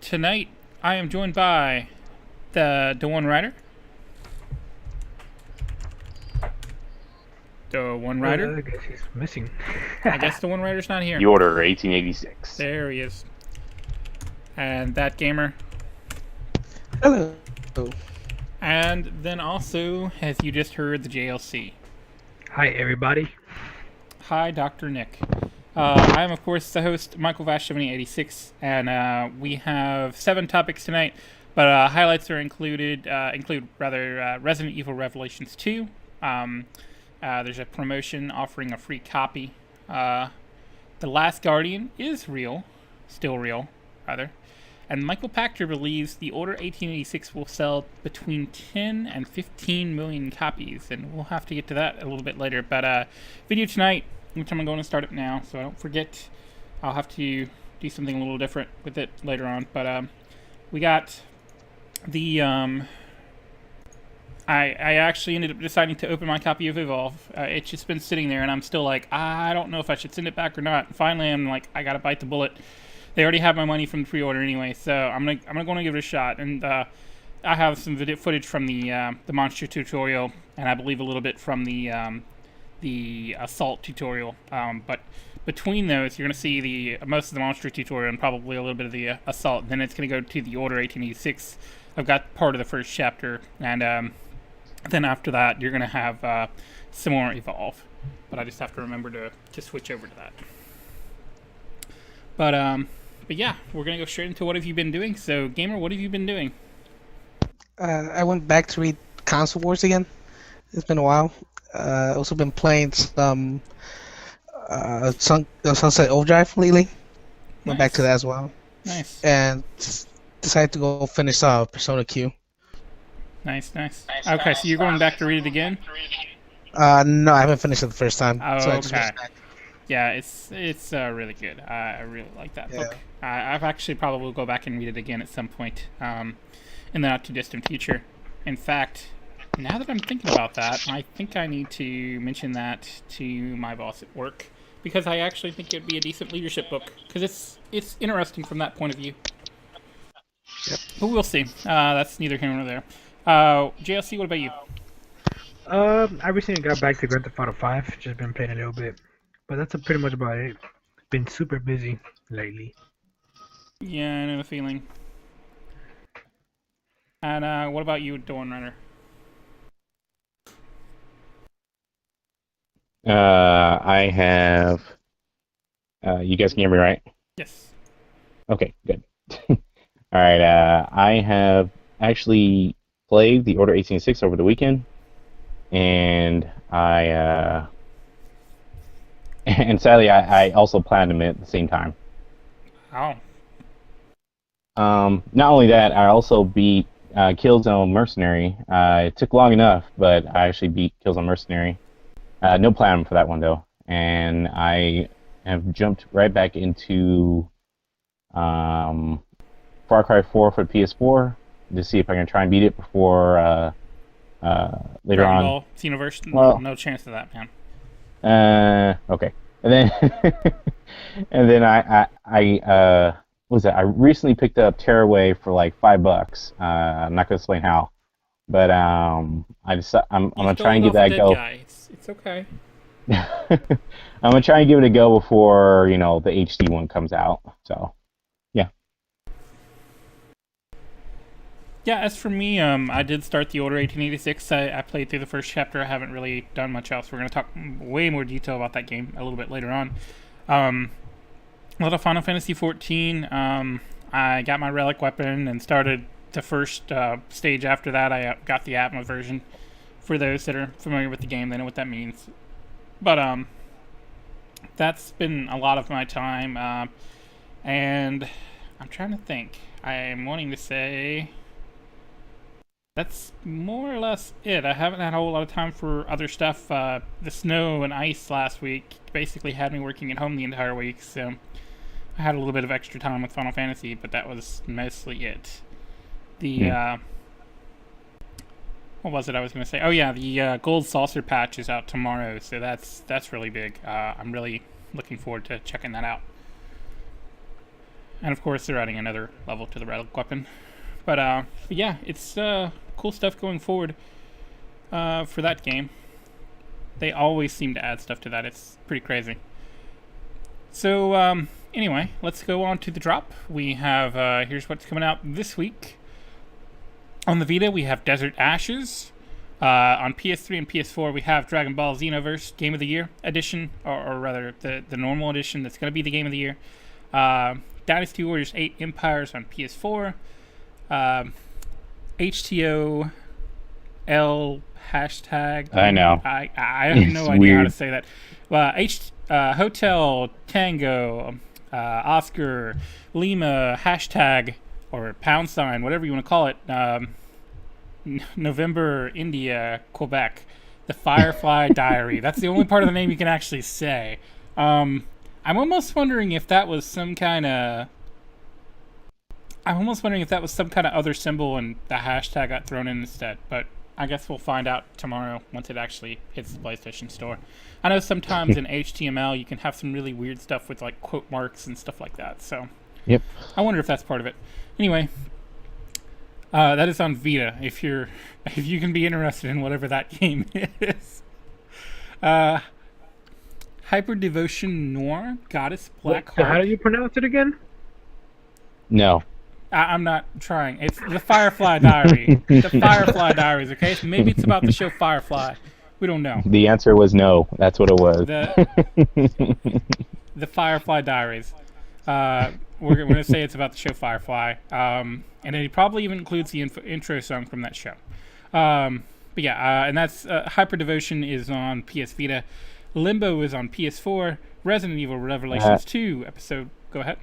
tonight I am joined by the one writer. The one writer? I guess he's missing. I guess the one writer's not here. The Order 1886. There he is. And that gamer. Hello. And then also, as you just heard, the JLC. Hi, everybody. Hi, Dr. Nick. I am, of course, the host, Michael Vash 7086, and we have 7 topics tonight, but highlights are include Resident Evil Revelations 2. There's a promotion offering a free copy. The Last Guardian is real, still real, rather. And Michael Pachter believes the Order 1886 will sell between 10 and 15 million copies, and we'll have to get to that a little bit later. But video tonight, which I'm going to start up now, so I don't forget. I'll have to do something a little different with it later on. But we got the I actually ended up deciding to open my copy of Evolve. It's just been sitting there, and I'm still like, I don't know if I should send it back or not. And finally, I'm like, I gotta bite the bullet. They already have my money from the pre-order anyway, so I'm gonna give it a shot. And I have some video footage from the monster tutorial, and I believe a little bit from the assault tutorial. But between those, you're gonna see the most of the monster tutorial and probably a little bit of the assault. Then it's gonna go to the Order 1886. I've got part of the first chapter, and then after that, you're gonna have some more Evolve. But I just have to remember to switch over to that. But yeah, we're gonna go straight into what have you been doing. So, Gamer, what have you been doing? I went back to read Console Wars again. It's been a while. Also been playing some Sunset Overdrive lately. Went back to that as well. Nice. And decided to go finish Persona Q. Nice. Okay, so you're going back to read it again? No, I haven't finished it the first time. Oh, so I just okay. went back. Yeah, it's really good. I really like that Yeah. book. I've actually probably will go back and read it again at some point in the not too distant future. In fact, now that I'm thinking about that, I think I need to mention that to my boss at work, because I actually think it'd be a decent leadership book, because it's interesting from that point of view. Yep. But we'll see. That's neither here nor there. JLC, what about you? I recently got back to Grand Theft Auto 5. Just been playing a little bit, but that's pretty much about it. Been super busy lately. Yeah, I know the feeling. And what about you, Dawn Runner? I have. You guys can hear me, right? Yes. Okay, good. All right. I have actually played the Order 1886 over the weekend, and and sadly, I also planned them at the same time. Oh. Not only that, I also beat Killzone Mercenary. It took long enough, but I actually beat Killzone Mercenary. No plan for that one though, and I have jumped right back into Far Cry 4 for PS4 to see if I can try and beat it before later Dragon on. Ball Xenoverse? Well, no chance of that, man. Okay, and then and then what was that? I recently picked up Tearaway for like $5. I'm not gonna explain how, but I'm gonna try and give that a go. It's okay. I'm gonna try and give it a go before the HD one comes out. So, yeah. Yeah, as for me, I did start the Order 1886. I played through the first chapter. I haven't really done much else. We're going to talk way more detail about that game a little bit later on. A lot of Final Fantasy 14. I got my relic weapon and started the first stage after that. I got the Atma version. For those that are familiar with the game, they know what that means. But that's been a lot of my time. And I'm trying to think. I'm wanting to say that's more or less it. I haven't had a whole lot of time for other stuff. The snow and ice last week basically had me working at home the entire week, so I had a little bit of extra time with Final Fantasy, but that was mostly it. What was it I was going to say? Oh yeah, the Gold Saucer patch is out tomorrow, so that's really big. I'm really looking forward to checking that out. And of course, they're adding another level to the relic weapon. But yeah, it's cool stuff going forward for that game. They always seem to add stuff to that. It's pretty crazy. So anyway, let's go on to the drop. We have here's what's coming out this week. On the Vita, we have Desert Ashes. On PS3 and PS4, we have Dragon Ball Xenoverse Game of the Year edition, or rather the normal edition that's going to be the Game of the Year. Dynasty Warriors 8 Empires on PS4. HTOL hashtag. I know. I have no idea how to say that. Hotel Tango Oscar Lima hashtag or pound sign, whatever you want to call it. November India Quebec. The Firefly Diary. That's the only part of the name you can actually say. I'm almost wondering if that was some kind of. I'm almost wondering if that was some kind of other symbol and the hashtag got thrown in instead. But I guess we'll find out tomorrow once it actually hits the PlayStation Store. I know sometimes in HTML you can have some really weird stuff with like quote marks and stuff like that. So Yep. I wonder if that's part of it. Anyway, that is on Vita. If you can be interested in whatever that game is. Hyper Devotion Noir Goddess Black Heart. How do you pronounce it again? No. I'm not trying. It's the Firefly Diary. The Firefly Diaries, okay? So maybe it's about the show Firefly. We don't know. The answer was no. That's what it was. The Firefly Diaries. We're going to say it's about the show Firefly. And it probably even includes the intro song from that show. But yeah, and that's Hyper Devotion is on PS Vita. Limbo is on PS4. Resident Evil Revelations 2 episode. Go ahead.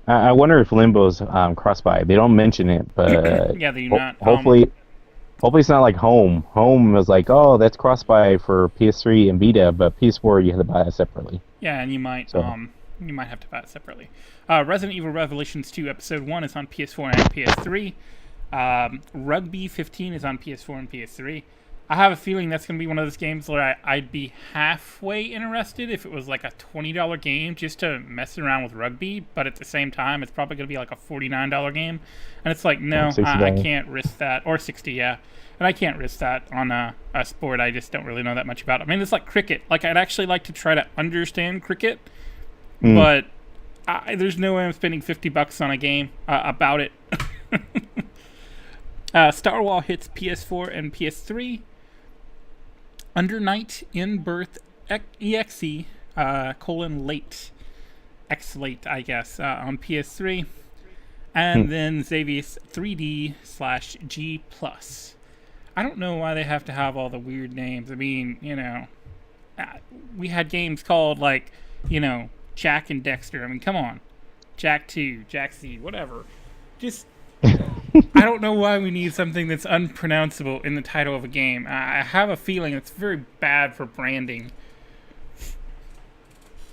I wonder if Limbo's cross-buy. They don't mention it, but yeah, they do not. Hopefully it's not like Home. Home was like, oh, that's cross-buy for PS3 and Vita, but PS4 you have to buy it separately. Yeah, and you might have to buy it separately. Resident Evil Revelations 2 Episode 1 is on PS4 and PS3. Rugby 15 is on PS4 and PS3. I have a feeling that's going to be one of those games where I'd be halfway interested if it was like a $20 game just to mess around with rugby, but at the same time, it's probably going to be like a $49 game. And it's like, no, I can't risk that. Or 60, yeah. And I can't risk that on a sport I just don't really know that much about. I mean, it's like cricket. Like, I'd actually like to try to understand cricket, but there's no way I'm spending $50 on a game about it. Star Wars hits PS4 and PS3. Under Night in Birth EXE late. X-late, I guess, on PS3. And then Xavius 3D/G+. I don't know why they have to have all the weird names. I mean, we had games called, like, Jack and Dexter. I mean, come on. Jack 2, Jack Z, whatever. Just... I don't know why we need something that's unpronounceable in the title of a game. I have a feeling it's very bad for branding.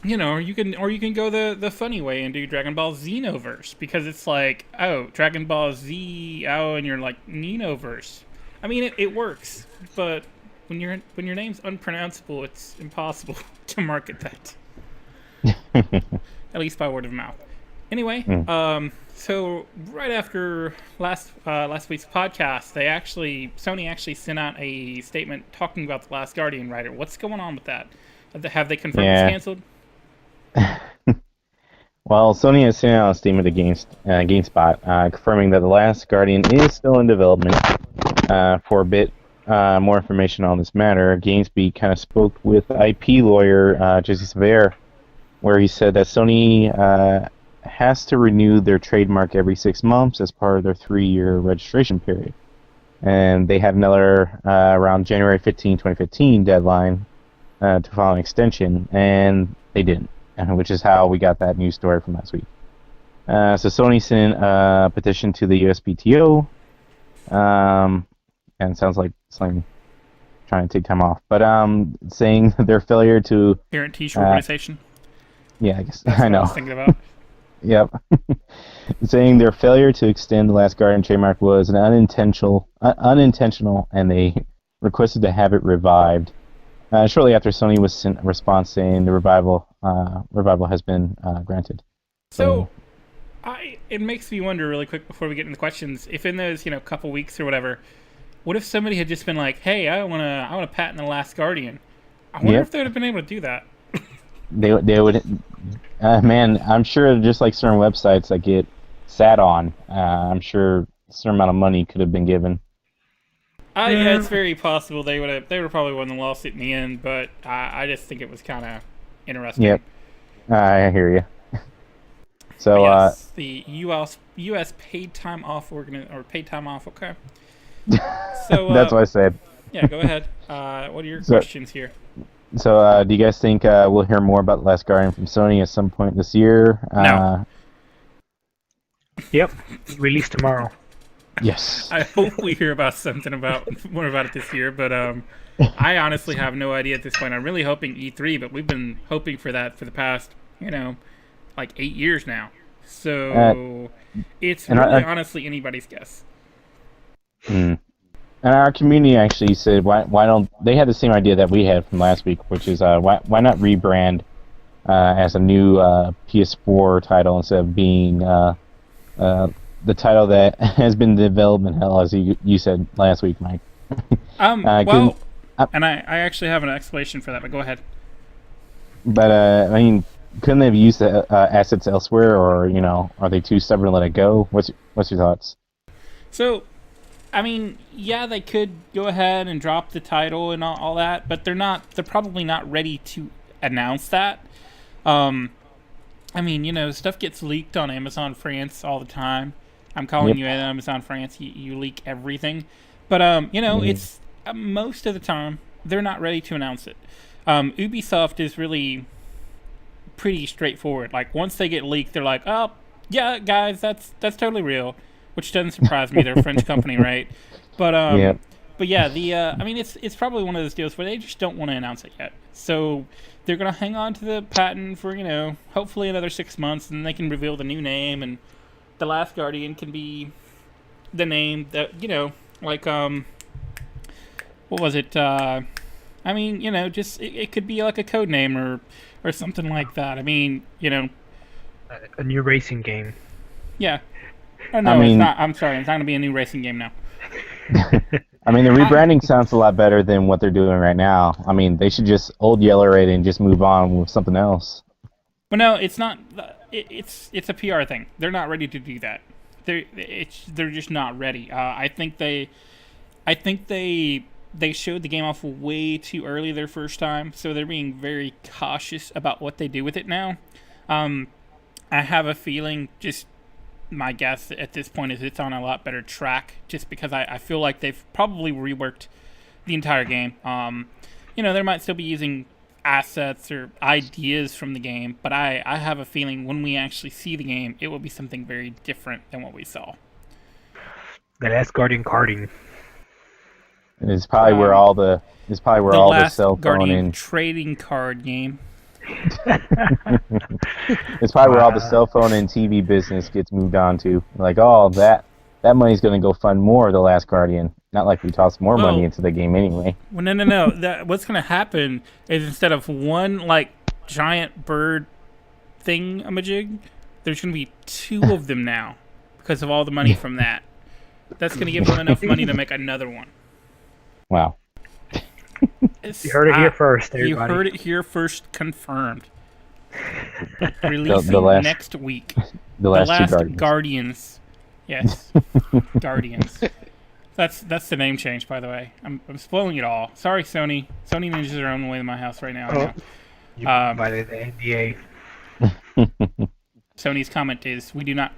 Or you can go the funny way and do Dragon Ball Xenoverse, because it's like, oh, Dragon Ball Z, oh, and you're like Ninoverse. I mean, it works, but when your name's unpronounceable, it's impossible to market that. At least by word of mouth. Anyway, so right after last week's podcast, Sony actually sent out a statement talking about The Last Guardian writer. What's going on with that? Have they confirmed it's canceled? Well, Sony has sent out a statement against GameSpot, confirming that The Last Guardian is still in development. For a bit more information on this matter, GameSpot kind of spoke with IP lawyer Jesse Sever, where he said that Sony has to renew their trademark every 6 months as part of their 3-year registration period. And they had another around January 15, 2015 deadline to file an extension, and they didn't, which is how we got that news story from last week. So Sony sent a petition to the USPTO, and it sounds like something trying to take time off, but saying their failure to... Parent teacher organization? Yeah, I guess. That's I know. What I was thinking about. Yep. Saying their failure to extend the Last Guardian trademark was an unintentional, and they requested to have it revived. Shortly after, Sony was sent a response saying the revival has been granted. So, It makes me wonder really quick before we get into the questions, if in those, couple weeks or whatever, what if somebody had just been like, "Hey, I wanna patent the Last Guardian." I wonder if they would have been able to do that. They would, man. I'm sure just like certain websites that get sat on, I'm sure a certain amount of money could have been given. Yeah, it's very possible they would probably won the lawsuit in the end, but I just think it was kind of interesting. Yep, I hear you. So yes, the U.S. paid time off paid time off. Okay. So that's what I said. Yeah, go ahead. What are your questions here? So, do you guys think we'll hear more about The Last Guardian from Sony at some point this year? No. Yep, released tomorrow. Yes. I hope we hear about more about it this year, but I honestly have no idea at this point. I'm really hoping E3, but we've been hoping for that for the past, like 8 years now. So it's really honestly anybody's guess. And our community actually said, why don't they had the same idea that we had from last week, which is why not rebrand as a new PS4 title instead of being the title that has been development hell, as you said last week, Mike. And I actually have an explanation for that, but go ahead. But I mean, couldn't they have used the assets elsewhere, or are they too stubborn to let it go? What's your thoughts? So, I mean, yeah, they could go ahead and drop the title and all that, but they're probably not ready to announce that. I mean, stuff gets leaked on Amazon France all the time. I'm calling you Amazon France, you leak everything. But, it's most of the time, they're not ready to announce it. Ubisoft is really pretty straightforward. Like, once they get leaked, they're like, oh, yeah, guys, that's totally real. Which doesn't surprise me. They're a French company, right? But but yeah, I mean, it's probably one of those deals where they just don't want to announce it yet. So they're gonna hang on to the patent for hopefully another 6 months, and then they can reveal the new name, and The Last Guardian can be the name that like what was it? I mean, just it could be like a code name or something like that. I mean, a new racing game. Yeah. Oh, no, it's not. I'm sorry. It's not going to be a new racing game now. I mean, the rebranding sounds a lot better than what they're doing right now. I mean, they should just old yellow it and just move on with something else. But no, it's not. It's a PR thing. They're not ready to do that. They're just not ready. I think they showed the game off way too early their first time, so they're being very cautious about what they do with it now. I have a feeling, just my guess at this point is it's on a lot better track, just because I feel like they've probably reworked the entire game. They might still be using assets or ideas from the game, but I have a feeling when we actually see the game, it will be something very different than what we saw. The Last Guardian karting. It's probably where all the cell phone Guardian and trading card game. It's probably where all the cell phone and TV business gets moved on to. Like, oh, that money's going to go fund more of The Last Guardian. Not like we toss more money into the game anyway. Well, no. What's going to happen is instead of one, like, giant bird thing-a-majig, there's going to be 2 of them now because of all the money from that. That's going to give them enough money to make another one. Wow. You heard it here first, everybody. You heard it here first, confirmed. Releasing next week. The last two Guardians. Yes. Guardians. That's the name change, by the way. I'm spoiling it all. Sorry, Sony. Sony ninjas their own way in my house right now. You violated the NDA. Sony's comment is, we do not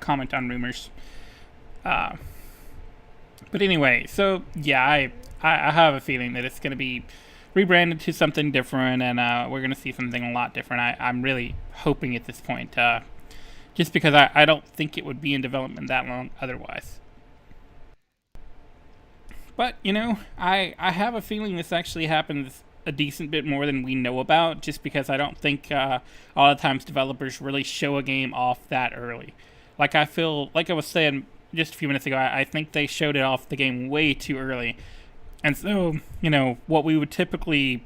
comment on rumors. But anyway, so yeah, I have a feeling that it's going to be rebranded to something different, and we're going to see something a lot different. I'm really hoping at this point, just because I don't think it would be in development that long otherwise. But, I have a feeling this actually happens a decent bit more than we know about, just because I don't think a lot of times developers really show a game off that early. Like I was saying just a few minutes ago, I think they showed it off the game way too early. And so, what we would typically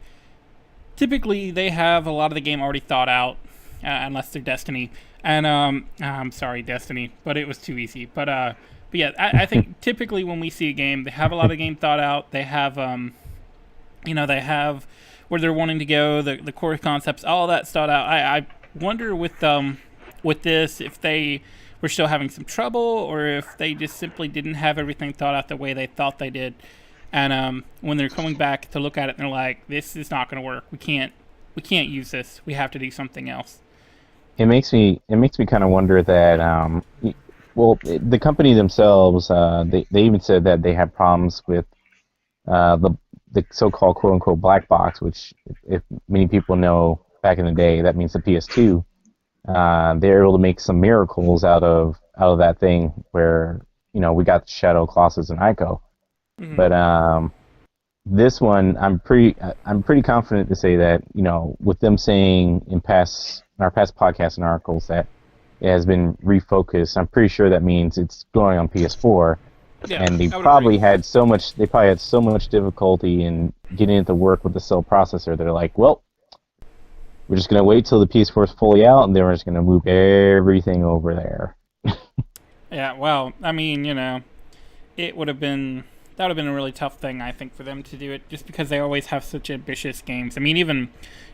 they have a lot of the game already thought out, unless they're Destiny. And I'm sorry, Destiny, but it was too easy. But yeah, I think typically when we see a game, they have a lot of the game thought out. They have they have where they're wanting to go, the core concepts, all that thought out. I wonder with this if they were still having some trouble or if they just simply didn't have everything thought out the way they thought they did. And when they're coming back to look at it, they're like, "This is not going to work. We can't use this. We have to do something else." It makes me kind of wonder that the company themselves they even said that they have problems with the so-called quote unquote black box, which if many people know back in the day, that means the PS2. They're able to make some miracles out of that thing where we got the Shadow, Colossus, and Ico. Mm-hmm. But this one, I'm pretty confident to say that with them saying in our past podcasts and articles that it has been refocused, I'm pretty sure that means it's going on PS4. Yeah, and they I would probably agree. had so much difficulty in getting it to work with the cell processor. They're like, well, we're just gonna wait till the PS4 is fully out, and then we're just gonna move everything over there. Yeah, well, I mean, it would have been a really tough thing, I think, for them to do it, just because they always have such ambitious games. I mean, even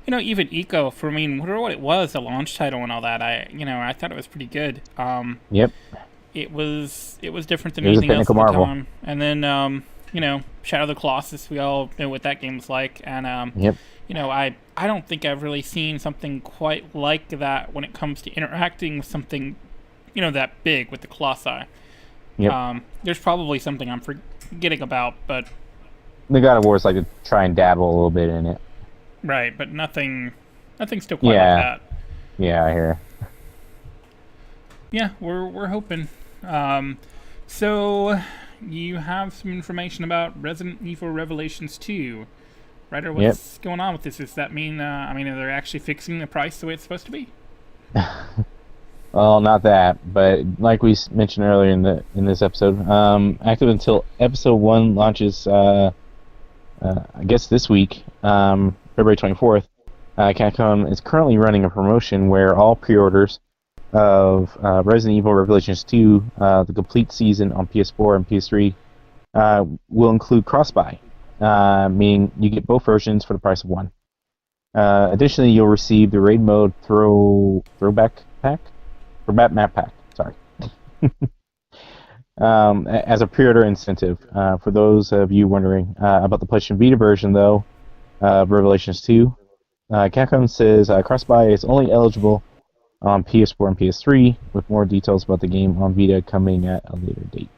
Eco, for what it was, the launch title and all that, I thought it was pretty good. Yep. It was different than It was a anything else at technical the marvel. time. And then Shadow of the Colossus, we all know what that game was like, and Yep. I don't think I've really seen something quite like that when it comes to interacting with something that big with the Colossi. Yep. There's probably something I'm forgetting about, but The God of Wars like to try and dabble a little bit in it. right, but nothing still quite Yeah. like that. Yeah, I hear. Yeah, we're hoping. So you have some information about Resident Evil Revelations 2, right? Or what's going on with this? Does that mean are they actually fixing the price the way it's supposed to be? Well, not that, but like we mentioned earlier in this episode, active until episode 1 launches. I guess this week, February 24th. Capcom is currently running a promotion where all pre-orders of Resident Evil Revelations 2, the complete season on PS4 and PS3, will include cross-buy, meaning you get both versions for the price of one. Additionally, you'll receive the raid mode throwback pack, or map pack. Sorry, as a pre-order incentive. For those of you wondering about the PlayStation Vita version, though, of Revelations 2, Capcom says cross-buy is only eligible on PS4 and PS3, with more details about the game on Vita coming at a later date.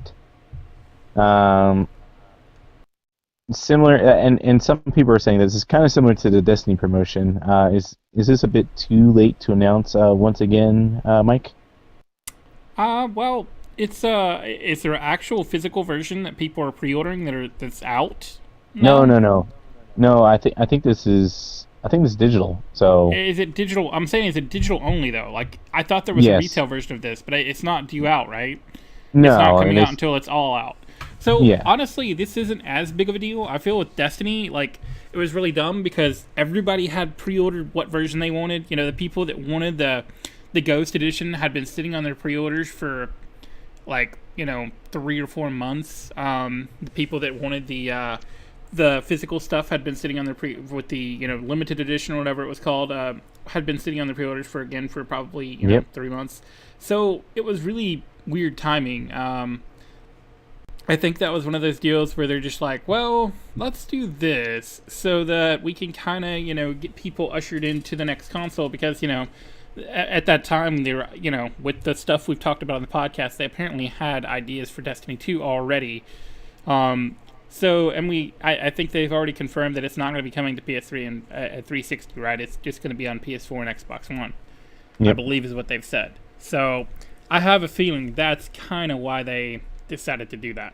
Similar, and some people are saying this is kind of similar to the Destiny promotion. Is this a bit too late to announce once again, Mike? Well, is there an actual physical version that people are pre-ordering that's out? No. I think this is digital. So is it digital? I'm saying, is it digital only though? Like, I thought there was a retail version of this, but it's not due out, right? No, it's not coming out until it's all out. So Yeah. honestly, this isn't as big of a deal. I feel with Destiny, like, it was really dumb because everybody had pre-ordered what version they wanted. The people that wanted the Ghost Edition had been sitting on their pre-orders for 3 or 4 months. The people that wanted the physical stuff had been sitting on their with the limited edition or whatever it was called, had been sitting on the pre-orders for probably 3 months. So it was really weird timing. I think that was one of those deals where they're just like, well, let's do this so that we can kind of get people ushered into the next console, because at that time they were with the stuff we've talked about on the podcast, they apparently had ideas for Destiny 2 already. So, and I think they've already confirmed that it's not going to be coming to PS3 and at 360, right? It's just going to be on PS4 and Xbox One, I believe is what they've said. So, I have a feeling that's kind of why they decided to do that.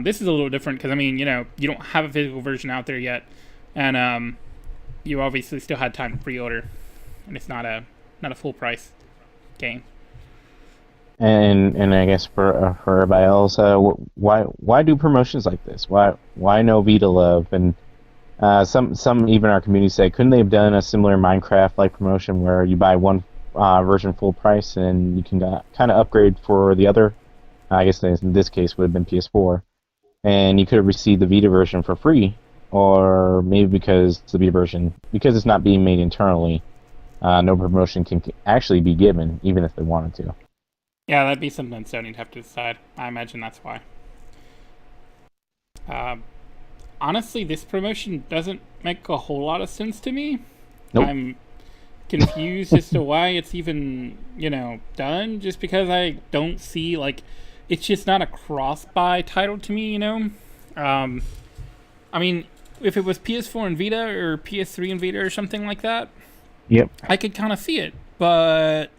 This is a little different because, you don't have a physical version out there yet, and you obviously still had time to pre-order, and it's not a full price game. And I guess for everybody else, why do promotions like this? Why no Vita love? And some even our community say, couldn't they have done a similar Minecraft like promotion where you buy one version full price, and you can kind of upgrade for the other. I guess in this case would have been PS4, and you could have received the Vita version for free, or maybe because the Vita version, because it's not being made internally, no promotion can actually be given, even if they wanted to. Yeah, that'd be something Sony'd have to decide. I imagine that's why. Honestly, this promotion doesn't make a whole lot of sense to me. Nope. I'm confused as to why it's even, done, just because I don't see, it's just not a cross-buy title to me, I mean, if it was PS4 and Vita, or PS3 and Vita, or something like that, Yep. I could kind of see it, but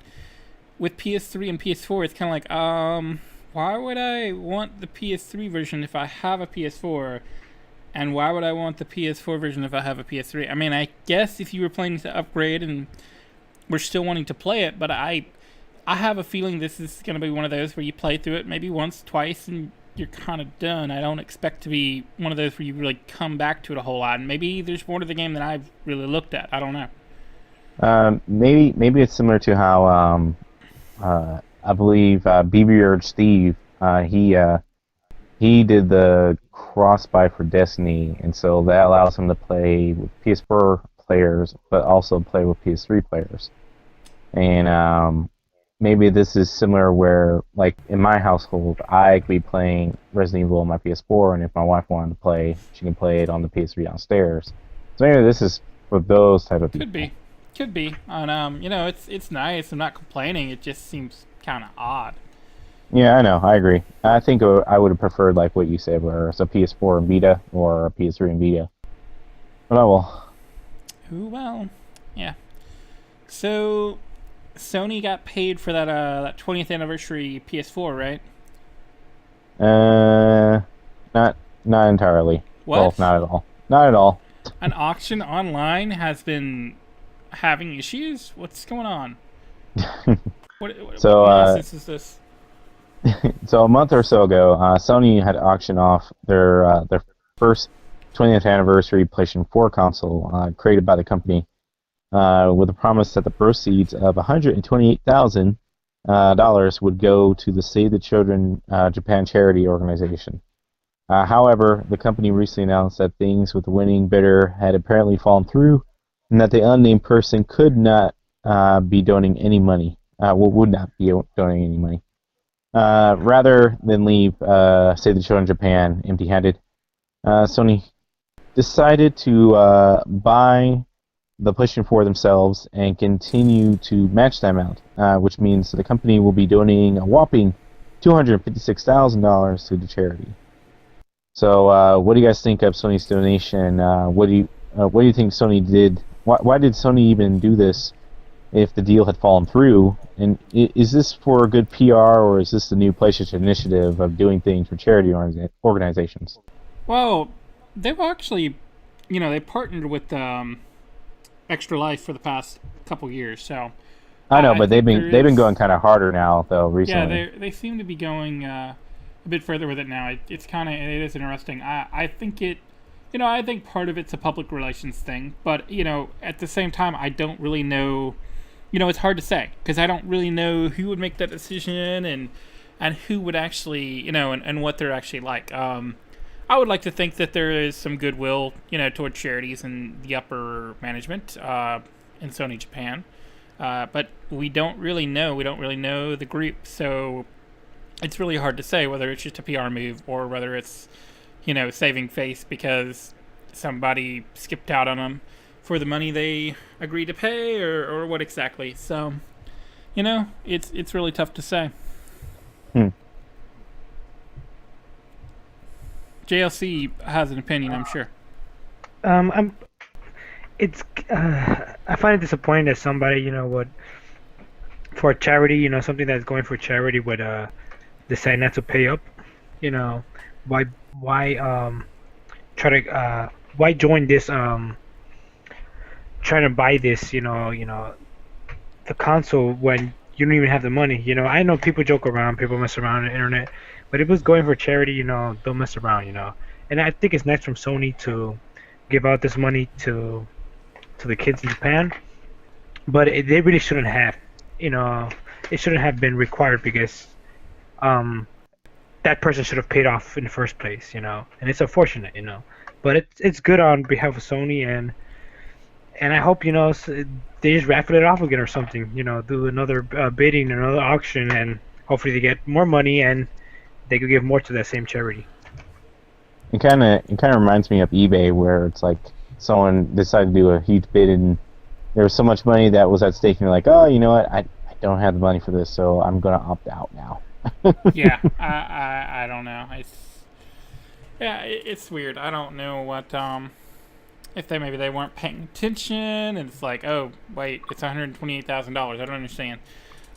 with PS3 and PS4, it's kind of like, why would I want the PS3 version if I have a PS4? And why would I want the PS4 version if I have a PS3? I mean, I guess if you were planning to upgrade and we're still wanting to play it, but I have a feeling this is going to be one of those where you play through it maybe once, twice, and you're kind of done. I don't expect to be one of those where you really come back to it a whole lot. And maybe there's more to the game than I've really looked at. I don't know. Maybe it's similar to how I believe BB Steve he did the cross-buy for Destiny, and so that allows him to play with PS4 players, but also play with PS3 players. And maybe this is similar where, like, in my household, I could be playing Resident Evil on my PS4, and if my wife wanted to play, she can play it on the PS3 downstairs. So maybe this is for those type of people. Could be. And, it's nice. I'm not complaining. It just seems kind of odd. Yeah, I know. I agree. I think I would have preferred, like what you said, where it's a PS4 and Vita or a PS3 and Vita. But I will. Well, yeah. So, Sony got paid for that 20th anniversary PS4, right? Not entirely. What? Well, not at all. Not at all. An auction online has been having issues? What's going on? What nonsense is this? So a month or so ago, Sony had auctioned off their first 20th anniversary PlayStation 4 console created by the company, with a promise that the proceeds of $128,000 would go to the Save the Children Japan charity organization. However, the company recently announced that things with the winning bidder had apparently fallen through, and that the unnamed person could not be donating any money. Would not be donating any money. Rather than leave Save the Children Japan empty-handed, Sony decided to buy the PlayStation 4 themselves and continue to match that amount, which means the company will be donating a whopping $256,000 to the charity. So, what do you guys think of Sony's donation? What do you think Sony did? Why did Sony even do this if the deal had fallen through? And is this for good PR, or is this the new PlayStation initiative of doing things for charity organizations? Well, they've actually, they partnered with Extra Life for the past couple years, so. I know, but they've been going kind of harder now, though, recently. Yeah, they seem to be going a bit further with it now. It is interesting. I think I think part of it's a public relations thing, but at the same time, I don't really know. It's hard to say because I don't really know who would make that decision and who would actually, and what they're actually like. I would like to think that there is some goodwill, toward charities and the upper management in Sony Japan, but we don't really know. We don't really know the group, so it's really hard to say whether it's just a PR move or whether it's, saving face because somebody skipped out on them for the money they agreed to pay, or what exactly. So, it's really tough to say. JLC has an opinion, I'm sure. I find it disappointing that somebody, for a charity, something that's going for charity would decide not to pay up. Why join this trying to buy this, the console when you don't even have the money. I know people joke around, people mess around on the internet, but if it was going for charity, don't mess around, And I think it's nice from Sony to give out this money to the kids in Japan, but they really shouldn't have. you know, it shouldn't have been required because um, that person should have paid off in the first place, and it's unfortunate, but it's good on behalf of Sony, and I hope they just raffle it off again or something, do another bidding, another auction, and hopefully they get more money and they could give more to that same charity. It kind of reminds me of eBay, where it's like someone decided to do a huge bid, and there was so much money that was at stake, and you're like, oh, you know what, I don't have the money for this, so I'm gonna opt out now. Yeah, I don't know. It's weird. I don't know what if maybe they weren't paying attention, and it's like, oh wait, it's $128,000. I don't understand.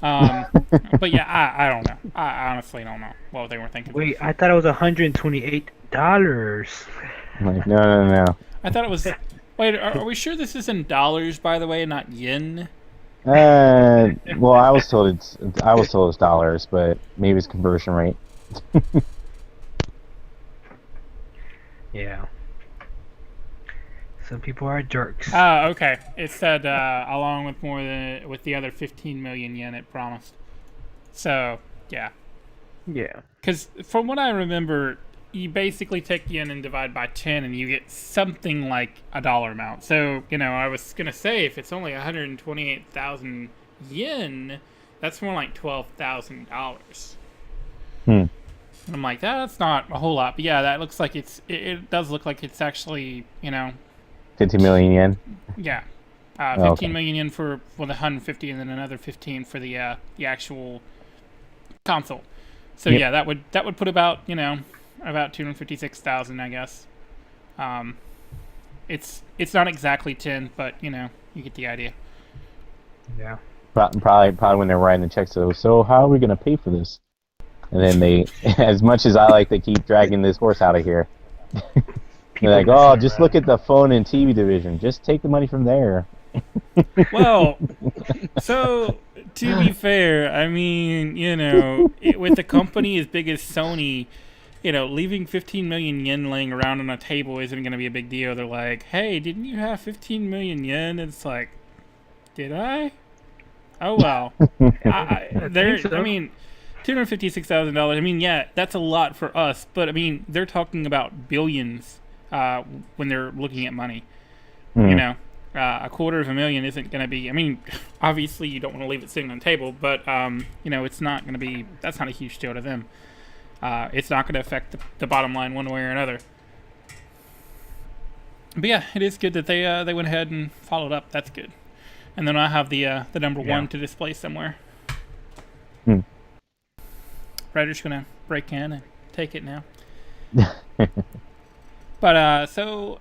But yeah, I don't know. I honestly don't know what they were thinking. Wait, I thought it was $128. I'm like, no. I thought it was. Wait, are we sure this is in dollars, by the way, not yen? Well, I was told it's dollars, but maybe it's conversion rate. Yeah. Some people are jerks. Okay. It said along with the other 15 million yen it promised. So yeah. Yeah. Because from what I remember, you basically take yen and divide by 10, and you get something like a dollar amount. So I was gonna say if it's only 128,000 yen, that's more like $12,000. And I'm like, that's not a whole lot, but yeah, that looks like it does look like it's actually 50 million yen. Yeah, 15 million yen for the 150, and then another 15 for the actual console. So Yep. yeah, that would put about about 256,000, I guess. It's not exactly 10, but you get the idea. Yeah. Probably when they're writing the checks, so how are we gonna pay for this? And then they, as much as I like to keep dragging this horse out of here, they're like, oh, just look at the phone and TV division. Just take the money from there. Well, so to be fair, I mean, with a company as big as Sony, leaving 15 million yen laying around on a table isn't going to be a big deal. They're like, hey, didn't you have 15 million yen? It's like, did I? Oh, well. I mean, $256,000. I mean, yeah, that's a lot for us, but I mean, they're talking about billions when they're looking at money. $250,000 isn't going to be. I mean, obviously you don't want to leave it sitting on the table, but it's not going to be. That's not a huge deal to them. It's not going to affect the bottom line one way or another. But yeah, it is good that they went ahead and followed up. That's good. And then I have the number one to display somewhere. Ryder's gonna break in and take it now. But so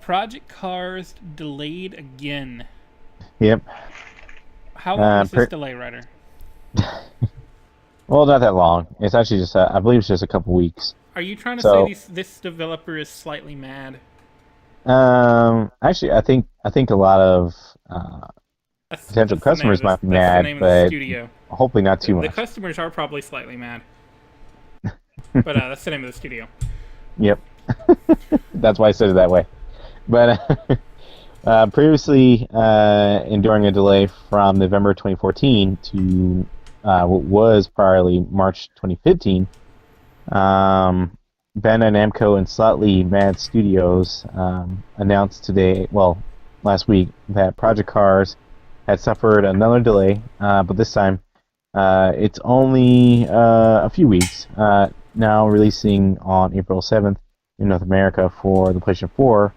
Project Cars delayed again. Yep. How long is this delay, Ryder? Well, not that long. It's actually just I believe it's just a couple weeks. Are you trying to say this developer is slightly mad? Actually, I think a lot of potential customers might be mad, but hopefully not too much. The customers are probably slightly mad, but that's the name of the studio. Yep, that's why I said it that way. But previously, enduring a delay from November 2014 to what was priorly March 2015, Bandai Namco and Slightly Mad Studios announced last week, that Project Cars had suffered another delay, but this time it's only a few weeks, now releasing on April 7th in North America for the PlayStation 4.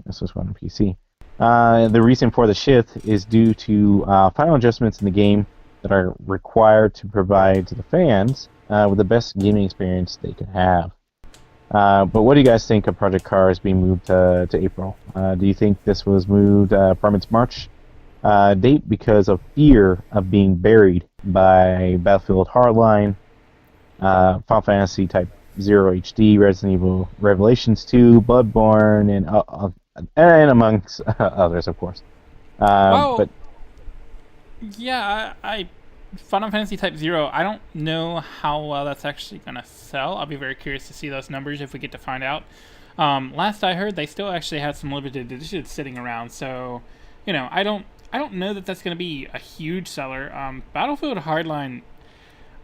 This was on PC. The reason for the shift is due to final adjustments in the game that are required to provide to the fans with the best gaming experience they can have. But what do you guys think of Project Cars being moved to April? Do you think this was moved from its March date because of fear of being buried by Battlefield Hardline, Final Fantasy Type 0 HD, Resident Evil Revelations 2, Bloodborne, and amongst others, of course? But yeah, I Final Fantasy Type 0, I don't know how well that's actually going to sell. I'll be very curious to see those numbers if we get to find out. Last I heard, they still actually had some limited editions sitting around, so I don't I don't know that that's going to be a huge seller. Battlefield Hardline,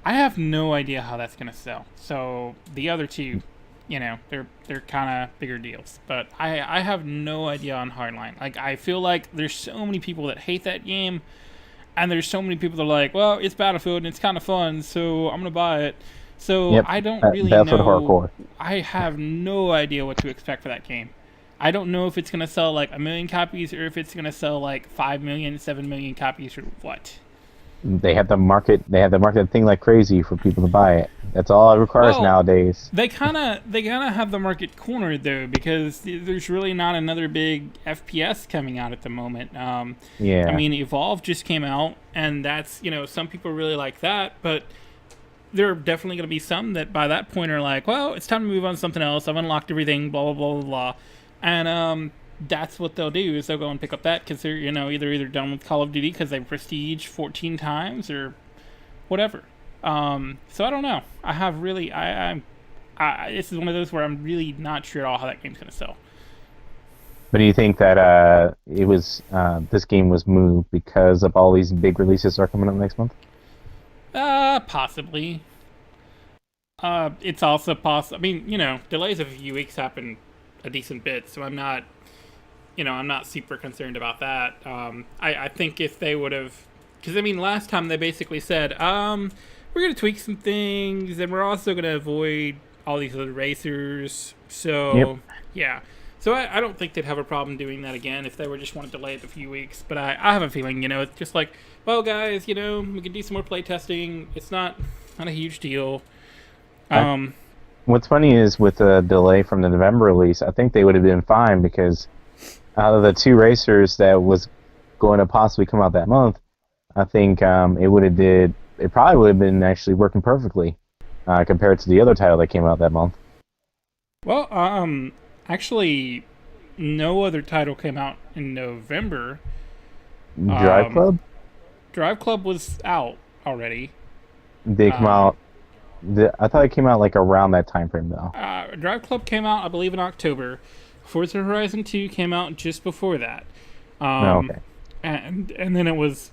I have no idea how that's going to sell. So the other two, they're kind of bigger deals. But I have no idea on Hardline. Like, I feel like there's so many people that hate that game, and there's so many people that are like, well, it's Battlefield and it's kind of fun, so I'm going to buy it. So Yep, I don't really Battlefield know. hardcore. I have no idea what to expect for that game. I don't know if it's going to sell like 1 million copies or if it's going to sell like 5 million, 7 million copies or what. They have to market. They have to market the thing like crazy for people to buy it. That's all it requires nowadays. They kind of have the market cornered though, because there's really not another big FPS coming out at the moment. Yeah. I mean, Evolve just came out, and that's some people really like that, but there are definitely going to be some that by that point are like, well, it's time to move on to something else. I've unlocked everything, blah blah blah blah blah, and that's what they'll do is they'll go and pick up that because they're either done with Call of Duty because they prestige 14 times or whatever. So I don't know. I have really this is one of those where I'm really not sure at all how that game's going to sell. But do you think that it was this game was moved because of all these big releases that are coming up next month? Possibly. It's also possible. I mean, delays of a few weeks happen a decent bit, so I'm not super concerned about that. I think if they would have, because last time they basically said, we're gonna tweak some things, and we're also gonna avoid all these other racers. So yeah. So I don't think they'd have a problem doing that again if they were just want to delay it a few weeks. But I have a feeling, it's just like, well, guys, we can do some more play testing. It's not a huge deal. What's funny is with the delay from the November release, I think they would have been fine because out of the two racers that was going to possibly come out that month, I think it probably would have been actually working perfectly compared to the other title that came out that month. Well, actually, no other title came out in November. Drive Club? Drive Club was out already. They come out. I thought it came out like around that time frame though. Drive Club came out, I believe, in October. Forza Horizon 2 came out just before that. Okay. And then it was,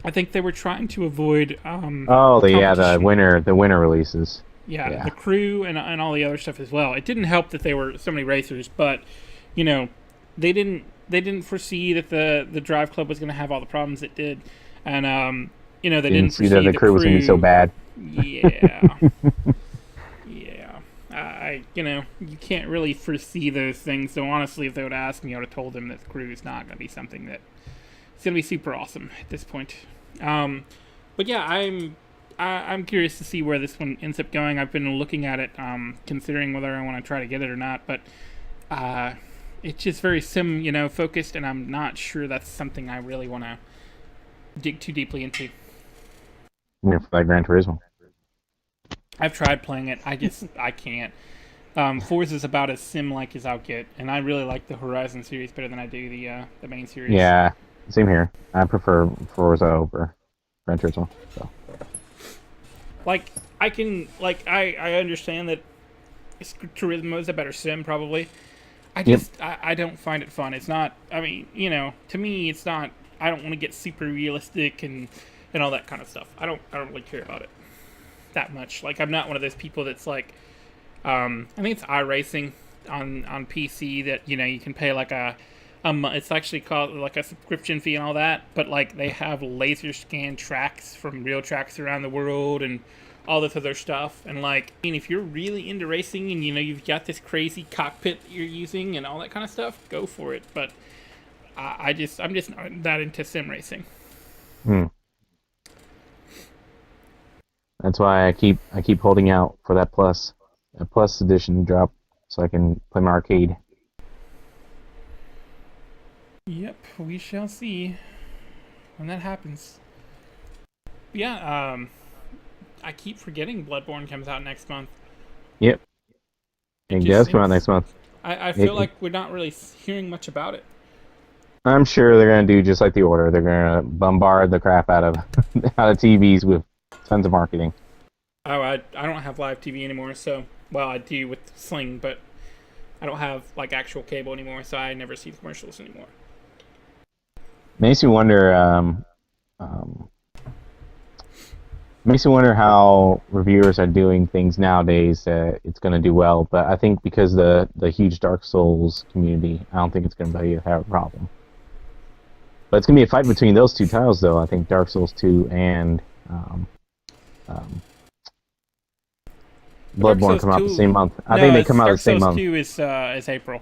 I think they were trying to avoid. The winter releases. Yeah, the crew and all the other stuff as well. It didn't help that there were so many racers, but they didn't foresee that the Drive Club was going to have all the problems it did, and they didn't foresee that the crew was going to be so bad. Yeah, yeah. You can't really foresee those things. So honestly, if they would ask me, I would have told them that the crew is not going to be something that it's going to be super awesome at this point. But yeah, I'm curious to see where this one ends up going. I've been looking at it, considering whether I want to try to get it or not. But it's just very sim, focused, and I'm not sure that's something I really want to dig too deeply into. Yeah, for that Gran Turismo. I've tried playing it. I can't. Forza is about as sim-like as I'll get, and I really like the Horizon series better than I do the main series. Yeah, same here. I prefer Forza over Gran Turismo. So. I understand that Turismo is a better sim, probably. I don't find it fun. It's not. To me, it's not. I don't want to get super realistic and all that kind of stuff. I don't really care about it that much. Like, I'm not one of those people that's like, I think it's iRacing on PC that you can pay like it's actually called like a subscription fee and all that, but like they have laser scan tracks from real tracks around the world and all this other stuff. And like, if you're really into racing and you've got this crazy cockpit that you're using and all that kind of stuff, go for it. But I'm just not that into sim racing. That's why I keep holding out for that plus edition drop so I can play my arcade. Yep, we shall see when that happens. Yeah, I keep forgetting Bloodborne comes out next month. Yep. It does come out next month. I feel like we're not really hearing much about it. I'm sure they're going to do just like the Order. They're going to bombard the crap out of TVs with tons of marketing. Oh, I don't have live TV anymore, so, well, I do with Sling, but I don't have, like, actual cable anymore, so I never see the commercials anymore. Makes me wonder. Um, Makes me wonder how reviewers are doing things nowadays. It's going to do well, but I think because the huge Dark Souls community, I don't think it's going to have a problem. But it's going to be a fight between those two titles, though. I think Dark Souls 2 and um, Dark Bloodborne Souls come out the 2. same month. I No, think they it's come out Dark the same Souls month. 2 is April.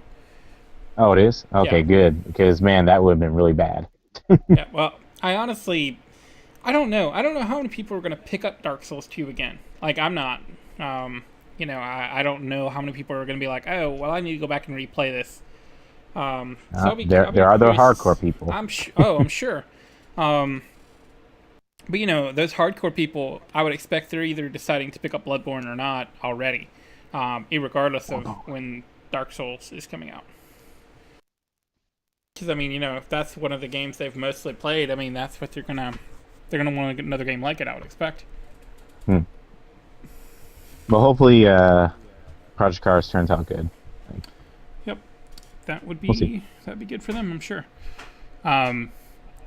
Oh, it is? Okay, Yeah. good. Because man, that would have been really bad. Yeah. Well, I honestly, I don't know. I don't know how many people are gonna pick up Dark Souls 2 again. Like I'm not. I don't know how many people are gonna be like, oh, well, I need to go back and replay this. So There are the hardcore people. I'm sure. Um, but those hardcore people, I would expect they're either deciding to pick up Bloodborne or not already, irregardless of when Dark Souls is coming out. Because I mean, if that's one of the games they've mostly played, I mean, that's what they're gonna want to get another game like it. I would expect. Hmm. Well, hopefully, Project Cars turns out good. Yep, that would We'll see. that'd be good for them, I'm sure. And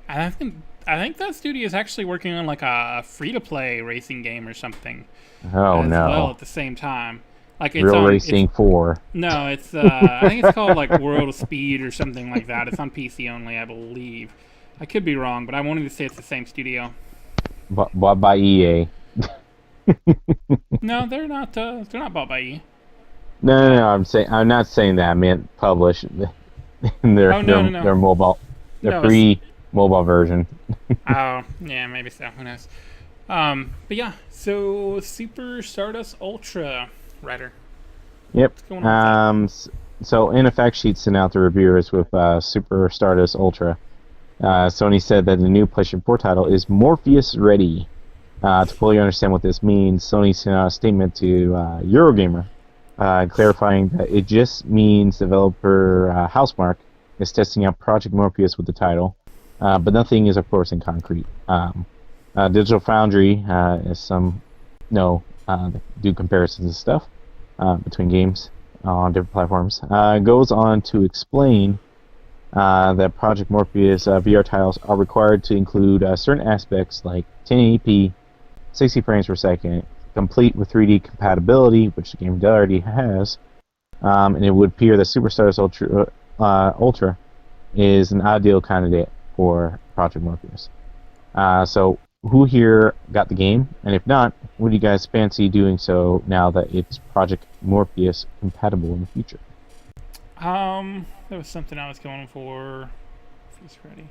I think that studio is actually working on like a free-to-play racing game or something Oh as well no! at the same time. Like it's Real on Racing 4. no, it's I think it's called like World of Speed or something like that. It's on PC only, I believe. I could be wrong, but I wanted to say it's the same studio. Bought by EA. No, they're not. They're not bought by EA. No. I'm not saying that. I meant publish Oh, no. their mobile, their No, free mobile version. Oh, yeah, maybe so. Who knows? But yeah. So Super Stardust Ultra, Ryder. Yep. What's going on with So in a fact sheet sent out to reviewers with Super Stardust Ultra, Sony said that the new PlayStation 4 title is Morpheus ready. To fully understand what this means, Sony sent out a statement to Eurogamer, clarifying that it just means developer Housemarque is testing out Project Morpheus with the title, but nothing is, of course, in concrete. Digital Foundry, as some know, do comparisons and stuff between games on different platforms, goes on to explain that Project Morpheus VR titles are required to include certain aspects like 1080p, 60 frames per second, complete with 3D compatibility, which the game already has, and it would appear that Super Stardust Ultra is an ideal candidate for Project Morpheus. So, who here got the game? And if not, would you guys fancy doing so now that it's Project Morpheus compatible in the future? There was something I was going for. If he's ready.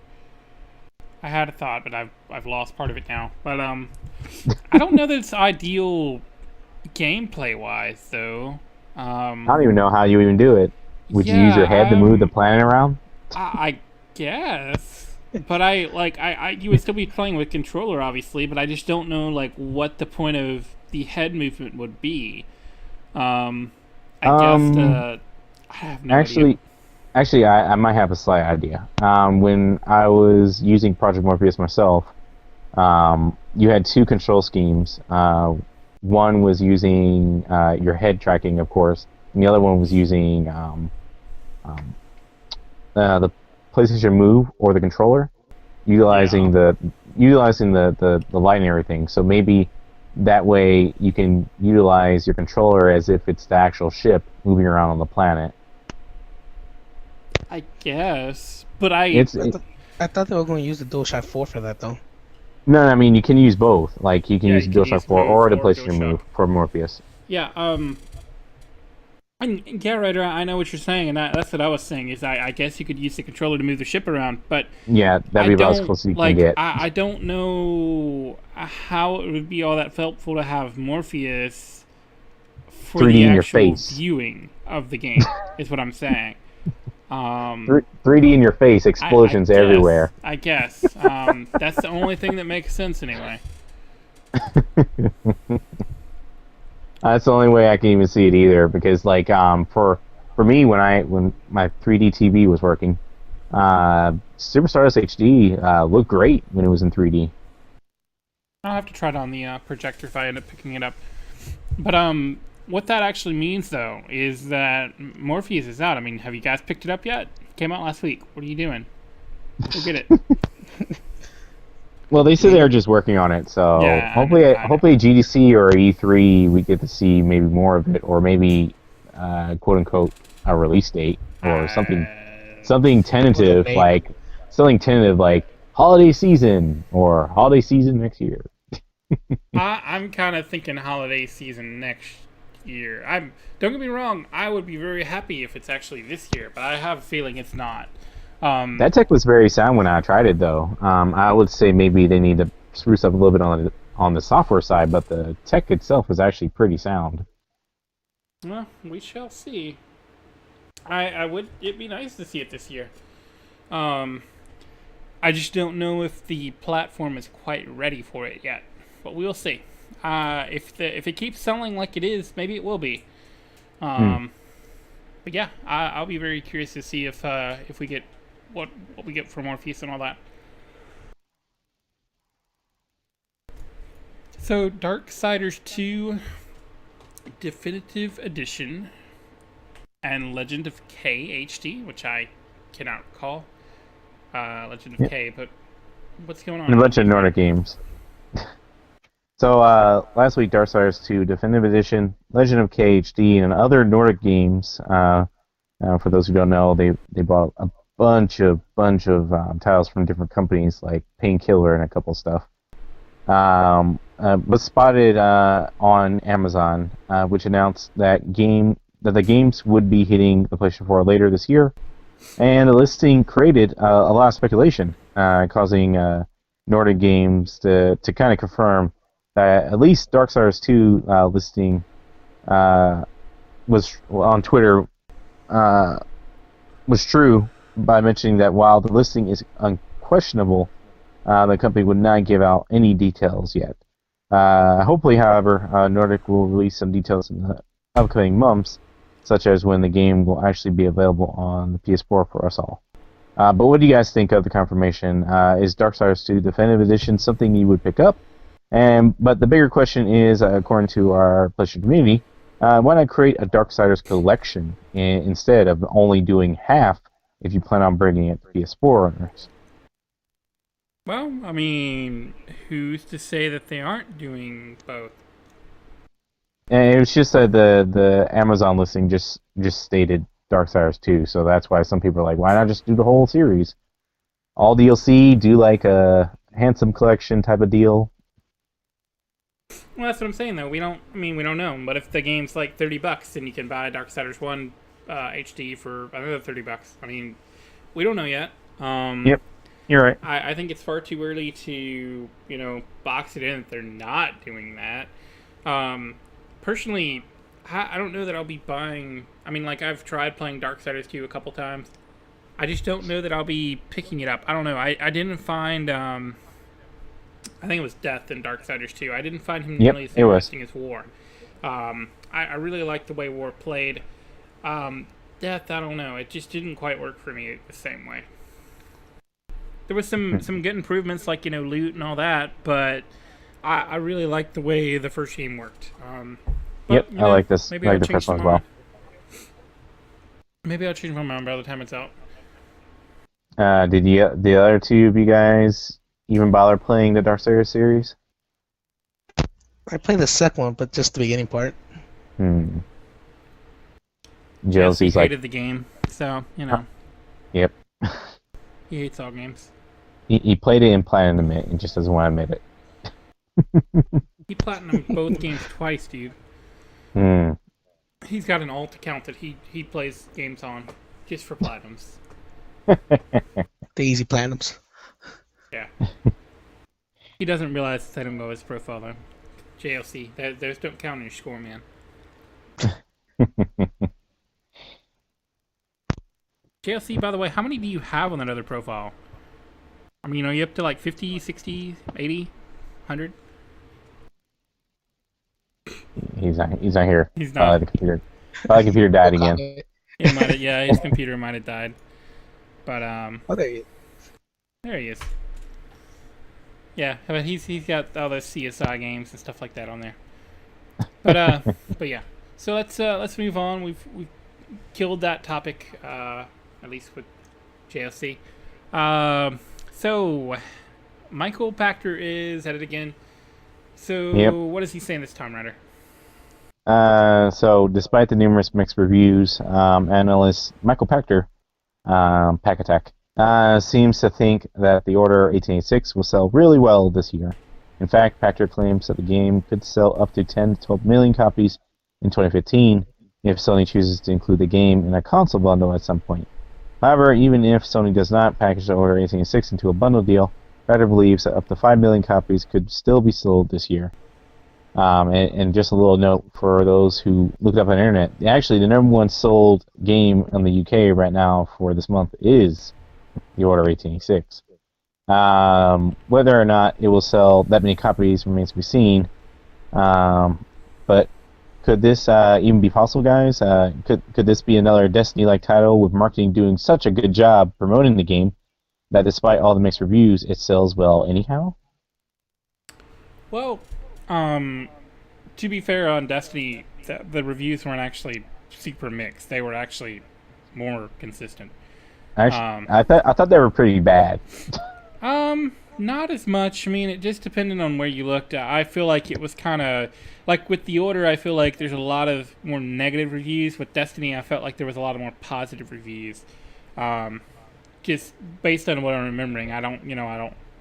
I had a thought, but I've lost part of it now. But I don't know that it's ideal gameplay wise though. I don't even know how you even do it. Would you use your head to move the planet around? I guess, but you would still be playing with controller, obviously. But I just don't know like what the point of the head movement would be. I have no idea. Actually, I might have a slight idea. When I was using Project Morpheus myself, you had two control schemes. One was using your head tracking, of course, and the other one was using the PlayStation Move or the controller, utilizing the light and everything. So maybe that way you can utilize your controller as if it's the actual ship moving around on the planet. I guess, but I thought they were going to use the DualShock 4 for that though. No, I mean you can use both. Like you can use the you DualShock can use 4 or the Move or PlayStation DualShock. Move for Morpheus. Yeah. Yeah, Ryder, I know what you're saying, and that's what I was saying. Is I guess you could use the controller to move the ship around, but Yeah, that'd be about as close as you can get. I don't know how it would be all that helpful to have Morpheus for 3D the in your actual face. viewing of the game. Is what I'm saying. 3D in your face, explosions I guess, everywhere. I guess that's the only thing that makes sense anyway. That's the only way I can even see it either, because like for me when my 3D TV was working, Super Stardust HD looked great when it was in 3D. I'll have to try it on the projector if I end up picking it up. But what that actually means though is that Morpheus is out. I mean, have you guys picked it up yet? It came out last week. What are you doing? We'll get it. Well, they say they're just working on it, so Yeah, I hopefully, know, I know. hopefully GDC or E3 we get to see maybe more of it, or maybe quote unquote a release date or something With a tentative name. like holiday season or holiday season next year. I'm kind of thinking holiday season next year. Don't get me wrong. I would be very happy if it's actually this year, but I have a feeling it's not. That tech was very sound when I tried it, though. I would say maybe they need to spruce up a little bit on the software side, but the tech itself is actually pretty sound. Well, we shall see. I would. It'd be nice to see it this year. I just don't know if the platform is quite ready for it yet, but we'll see. If it keeps selling like it is, maybe it will be. But yeah, I'll be very curious to see if we get what we get for Morpheus and all that. So Darksiders 2 Definitive Edition and Legend of K HD, which I cannot recall. Legend of K, but what's going on? And a bunch of Nordic games. So last week, Darksiders 2 Definitive Edition, Legend of K HD, and other Nordic games. For those who don't know, they bought a bunch of titles from different companies like Painkiller and a couple stuff. Was spotted on Amazon, which announced that the games would be hitting the PlayStation 4 later this year, and the listing created a lot of speculation, causing Nordic Games to kind of confirm that at least Darksiders 2 listing was on Twitter was true by mentioning that while the listing is unquestionable, the company would not give out any details yet. Hopefully, however, Nordic will release some details in the upcoming months, such as when the game will actually be available on the PS4 for us all. But what do you guys think of the confirmation? Is Darksiders 2 Definitive Edition something you would pick up? But the bigger question is, according to our PlayStation community, why not create a Darksiders collection instead of only doing half if you plan on bringing it to PS4 owners? Well, I mean, who's to say that they aren't doing both? And it was just that the Amazon listing just stated Darksiders 2, so that's why some people are like, why not just do the whole series? All DLC, do like a handsome collection type of deal. Well, that's what I'm saying, though. We don't know. But if the game's like $30, then you can buy Darksiders 1 HD for another $30. I mean, we don't know yet. Yep, you're right. I think it's far too early to, box it in if they're not doing that. Personally, I don't know that I'll be buying... I mean, like, I've tried playing Darksiders 2 a couple times. I just don't know that I'll be picking it up. I don't know. I didn't find... I think it was Death in Darksiders 2. I didn't find him nearly as interesting as War. I really liked the way War played. Death, I don't know. It just didn't quite work for me the same way. There was some good improvements, like, loot and all that, but I really liked the way the first game worked. But, I like this. Maybe I I'll like the change first one my as well. mind. Maybe I'll change my mind by the time it's out. Did the other two of you guys even bother playing the Darksiders series? I played the second one, but just the beginning part. Jealousy's He like, hated the game, so, yep. He hates all games. He played it in Platinum it and just doesn't want to admit it. He platinumed both games twice, dude. He's got an alt account that he plays games on just for platinums. The easy platinums. Yeah. He doesn't realize they don't go his profile though. JLC. Those don't count in your score, man. JLC, by the way, how many do you have on that other profile? I mean, are you up to like 50, 60, 80, 100? He's not here. He's not. The computer died again. His computer might have died. But Oh, there you go. there he is. Yeah, but he's got all those CSI games and stuff like that on there. But yeah. So let's move on. We've killed that topic, at least with JLC. So Michael Pachter is at it again. So Yep. what is he saying this time, Ryder? So despite the numerous mixed reviews, analyst Michael Pachter, Pack Attack, seems to think that the Order 1886 will sell really well this year. In fact, Pachter claims that the game could sell up to 10 to 12 million copies in 2015 if Sony chooses to include the game in a console bundle at some point. However, even if Sony does not package the Order 1886 into a bundle deal, Pachter believes that up to 5 million copies could still be sold this year. And just a little note for those who looked up on the internet, actually the number one sold game in the UK right now for this month is the Order 1886. Whether or not it will sell that many copies remains to be seen. But could this even be possible, guys? Could this be another Destiny-like title with marketing doing such a good job promoting the game that despite all the mixed reviews, it sells well anyhow? Well, to be fair on Destiny, the reviews weren't actually super mixed. They were actually more consistent. Actually, I thought they were pretty bad. Not as much. I mean, it just depended on where you looked at. I feel like it was kind of like with the Order. I feel like there's a lot of more negative reviews. With Destiny, I felt like there was a lot of more positive reviews. Just based on what I'm remembering, I don't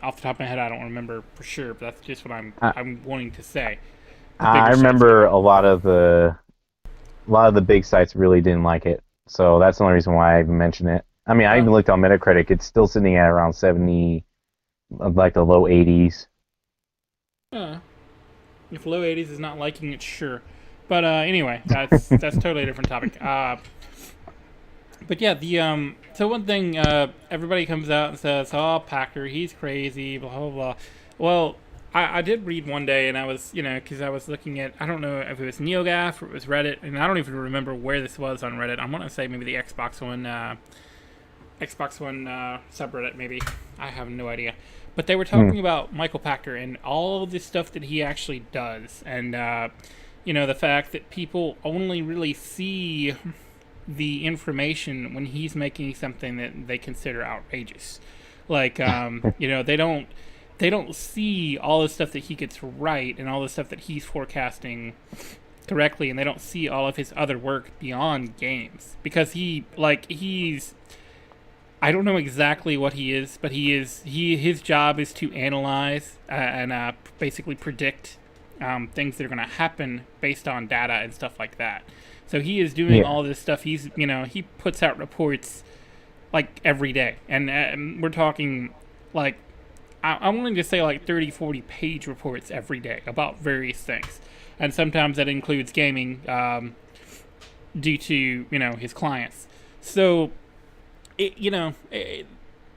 off the top of my head, I don't remember for sure. But that's just what I'm wanting to say. I remember a lot of the big sites really didn't like it, so that's the only reason why I even mentioned it. I mean, I even looked on Metacritic; it's still sitting at around 70, like the low 80s. If low 80s is not liking it, sure. But anyway, that's totally a different topic. But yeah, so one thing, everybody comes out and says, "Oh, Pachter, he's crazy," blah blah blah. Well, I did read one day, and I was, because I was looking at, I don't know if it was NeoGAF or it was Reddit, and I don't even remember where this was on Reddit. I'm gonna say maybe the Xbox One subreddit, maybe. I have no idea. But they were talking about Michael Pachter and all of the stuff that he actually does, and the fact that people only really see the information when he's making something that they consider outrageous. Like, they don't see all the stuff that he gets right and all the stuff that he's forecasting correctly, and they don't see all of his other work beyond games, because he's I don't know exactly what he is, but his job is to analyze and basically predict things that are going to happen based on data and stuff like that. So he is doing all this stuff. He puts out reports like every day, and we're talking like I'm willing to say like 30, 40 page reports every day about various things, and sometimes that includes gaming, due to his clients. So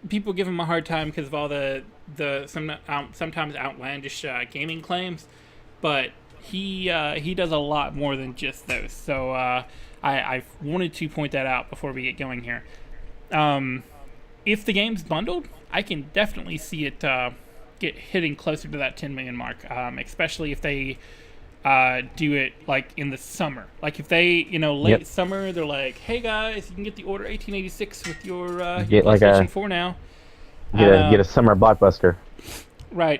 people give him a hard time because of all the sometimes outlandish gaming claims, but he does a lot more than just those. So I wanted to point that out before we get going here. If the game's bundled, I can definitely see it get hitting closer to that 10 million mark, especially if they do it like in the summer. Like if they, late summer, they're like, "Hey guys, you can get the Order 1886 with your PlayStation 4 now." Get a summer blockbuster. Right.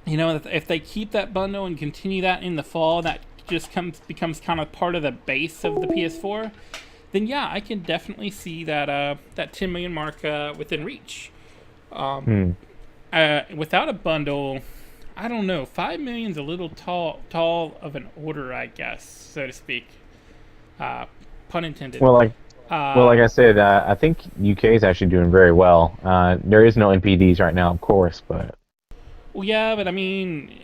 If they keep that bundle and continue that in the fall, that just becomes kind of part of the base of the PS4. Then yeah, I can definitely see that 10 million mark within reach. Without a bundle, I don't know. 5 million's a little tall of an order, I guess, so to speak. Pun intended. Well, like I said, I think UK is actually doing very well. There is no NPDs right now, of course, but. Well, yeah, but I mean,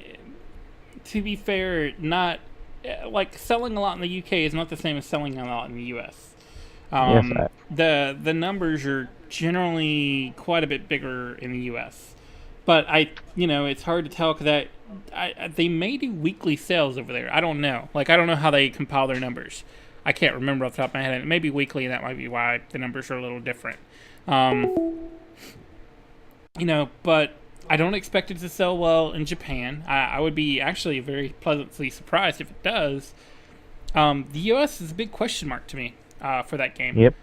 to be fair, not like selling a lot in the UK is not the same as selling a lot in the US. The numbers are generally quite a bit bigger in the US. But it's hard to tell because they may do weekly sales over there. I don't know. Like, I don't know how they compile their numbers. I can't remember off the top of my head. It may be weekly, and that might be why the numbers are a little different. But I don't expect it to sell well in Japan. I would be actually very pleasantly surprised if it does. The US is a big question mark to me for that game. Yep.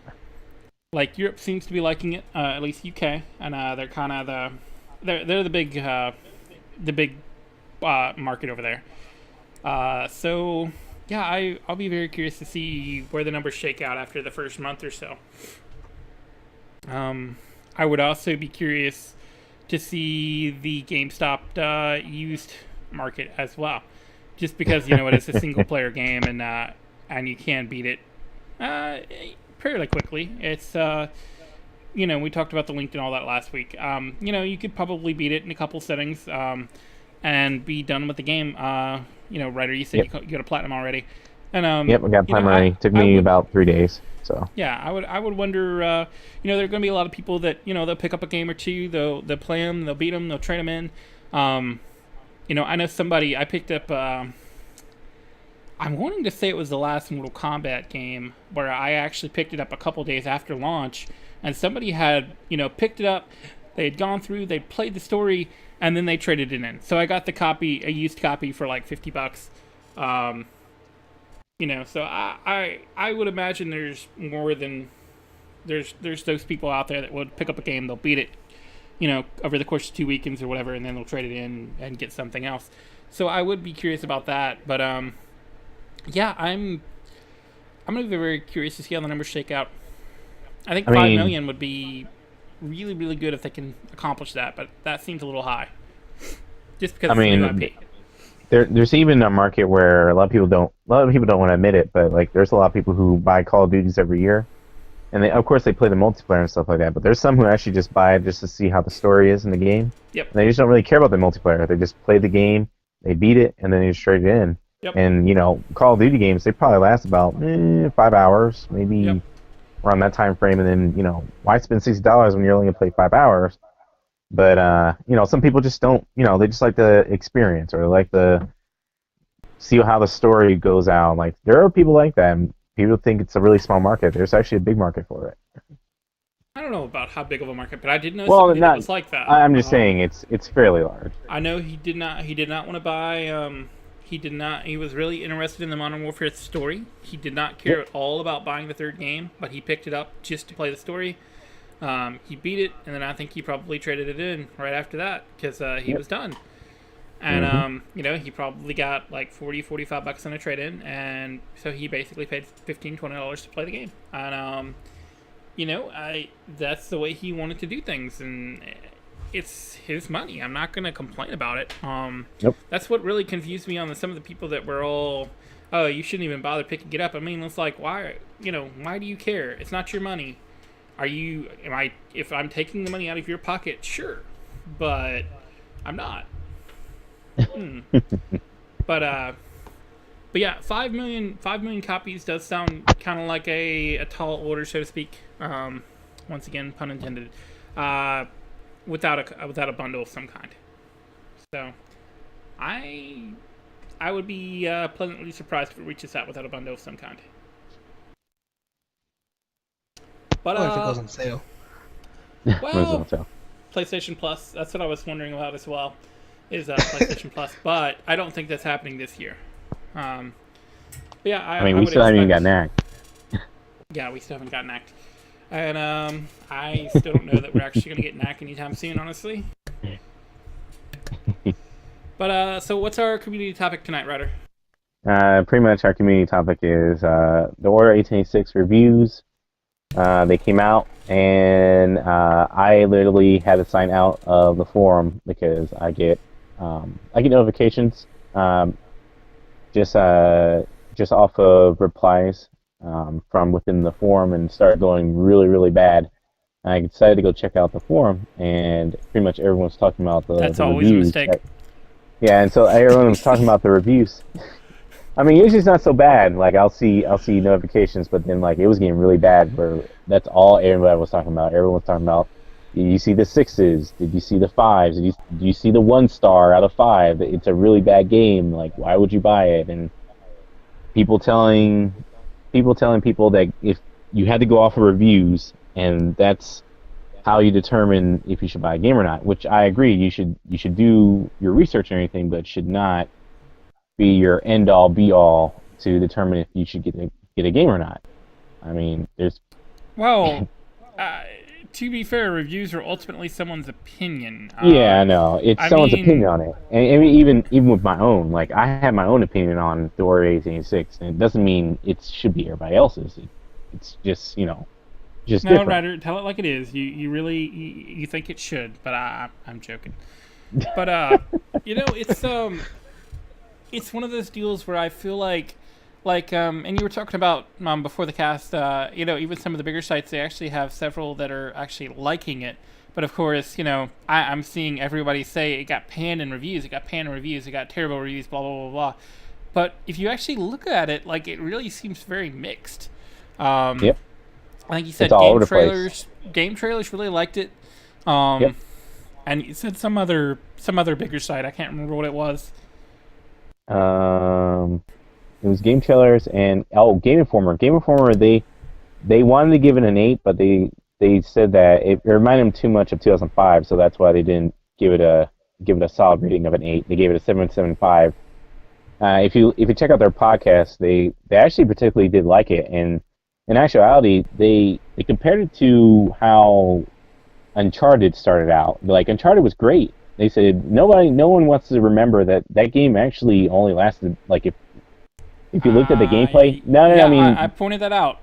like Europe seems to be liking it, at least UK, and they're kind of they're the big market over there. So yeah, I'll be very curious to see where the numbers shake out after the first month or so. I would also be curious to see the GameStop used market as well, just because it is a single player game and you can beat it fairly quickly. It's we talked about the linked and all that last week. You could probably beat it in a couple settings and be done with the game. Ryder, you said you got a platinum already, and Yep, I got platinum already. Took me about 3 days. So yeah, I would wonder. There are going to be a lot of people that they'll pick up a game or two, they'll play them, they'll beat them, they'll trade them in. I know somebody I picked up. I'm wanting to say it was the last Mortal Kombat game where I actually picked it up a couple days after launch, and somebody had picked it up. They had gone through, they played the story, and then they traded it in. So I got a used copy for like $50. So I would imagine there's more than there's those people out there that would pick up a game, they'll beat it, over the course of 2 weekends or whatever, and then they'll trade it in and get something else. So I would be curious about that, but yeah, I'm gonna be very curious to see how the numbers shake out. I think 5 million would be really, really good if they can accomplish that, but that seems a little high, just because it's a new IP. There's even a market where a lot of people don't want to admit it, but like there's a lot of people who buy Call of Duties every year, and of course they play the multiplayer and stuff like that. But there's some who actually just buy it just to see how the story is in the game. Yep. And they just don't really care about the multiplayer. They just play the game, they beat it, and then they just trade it in. Yep. And Call of Duty games, they probably last about 5 hours, maybe around that time frame. And then why spend $60 when you're only gonna play 5 hours? But some people just don't. They just like the experience, or they like the see how the story goes out. Like there are people like that. And people think it's a really small market. There's actually a big market for it. I don't know about how big of a market, but I did know somebody that was like that. I'm just saying it's fairly large. I know he did not want to buy. He was really interested in the Modern Warfare story. He did not care at all about buying the third game, but he picked it up just to play the story. He beat it, and then I think he probably traded it in right after that because he was done. And he probably got like $40-$45 on a trade-in, and so he basically paid $15-$20 to play the game. And that's the way he wanted to do things, and it's his money. I'm not gonna complain about it. That's what really confused me on some of the people that were all, oh, you shouldn't even bother picking it up. I mean, it's like, why do you care? It's not your money. If I'm taking the money out of your pocket, sure, but I'm not. But yeah, 5 million copies does sound kind of like a tall order, so to speak. Once again, pun intended. Without a bundle of some kind. So, I would be pleasantly surprised if it reaches that without a bundle of some kind. But if it goes on sale. Well, PlayStation Plus. That's what I was wondering about as well. Is PlayStation Plus, but I don't think that's happening this year. But yeah, we still haven't even got knacked. Yeah, we still haven't got knacked. And I still don't know that we're actually going to get knacked anytime soon, honestly. But so what's our community topic tonight, Ryder? Pretty much our community topic is the Order 1886 reviews. They came out, and I literally had to sign out of the forum because I get notifications just off of replies from within the forum, and started going really, really bad. I decided to go check out the forum, and pretty much everyone's talking about the That's the always reviews. a mistake. Yeah, and so everyone was talking about the reviews. I mean, usually it's not so bad. Like I'll see notifications, but then like it was getting really bad. Where that's all everybody was talking about. Everyone was talking about. Did you see the 6s? Did you see the 5s? Did you see the 1 star out of 5? It's a really bad game. Like, why would you buy it? And people telling people that if you had to go off of reviews, and that's how you determine if you should buy a game or not. Which I agree. You should do your research and everything, but it should not be your end all be all to determine if you should get a game or not. I mean, there's well, to be fair, reviews are ultimately someone's opinion. Yeah, I know. It's I someone's mean- opinion on it. And even with my own, like, I have my own opinion on the Order 1886, and it doesn't mean it should be everybody else's. It's just, just No, different. Ryder, tell it like it is. You really you think it should, but I'm joking. But it's one of those deals where I feel like and you were talking about before the cast, even some of the bigger sites, they actually have several that are actually liking it. But of course, I'm seeing everybody say it got panned in reviews, it got terrible reviews, blah blah blah blah. But if you actually look at it, like, it really seems very mixed. Yep. I think you said It's all over the place. Game Trailers really liked it. Yep. And you said some other bigger site. I can't remember what it was. It was Game Trailers and Game Informer. Game Informer, they wanted to give it an 8, but they said that it reminded them too much of 2005, so that's why they didn't give it a solid rating of an 8. They gave it a 7.75. If you check out their podcast, they actually particularly did like it, and in actuality, they compared it to how Uncharted started out. Like, Uncharted was great. They said no one wants to remember that game actually only lasted, like, if you looked at the gameplay. I mean, I pointed that out.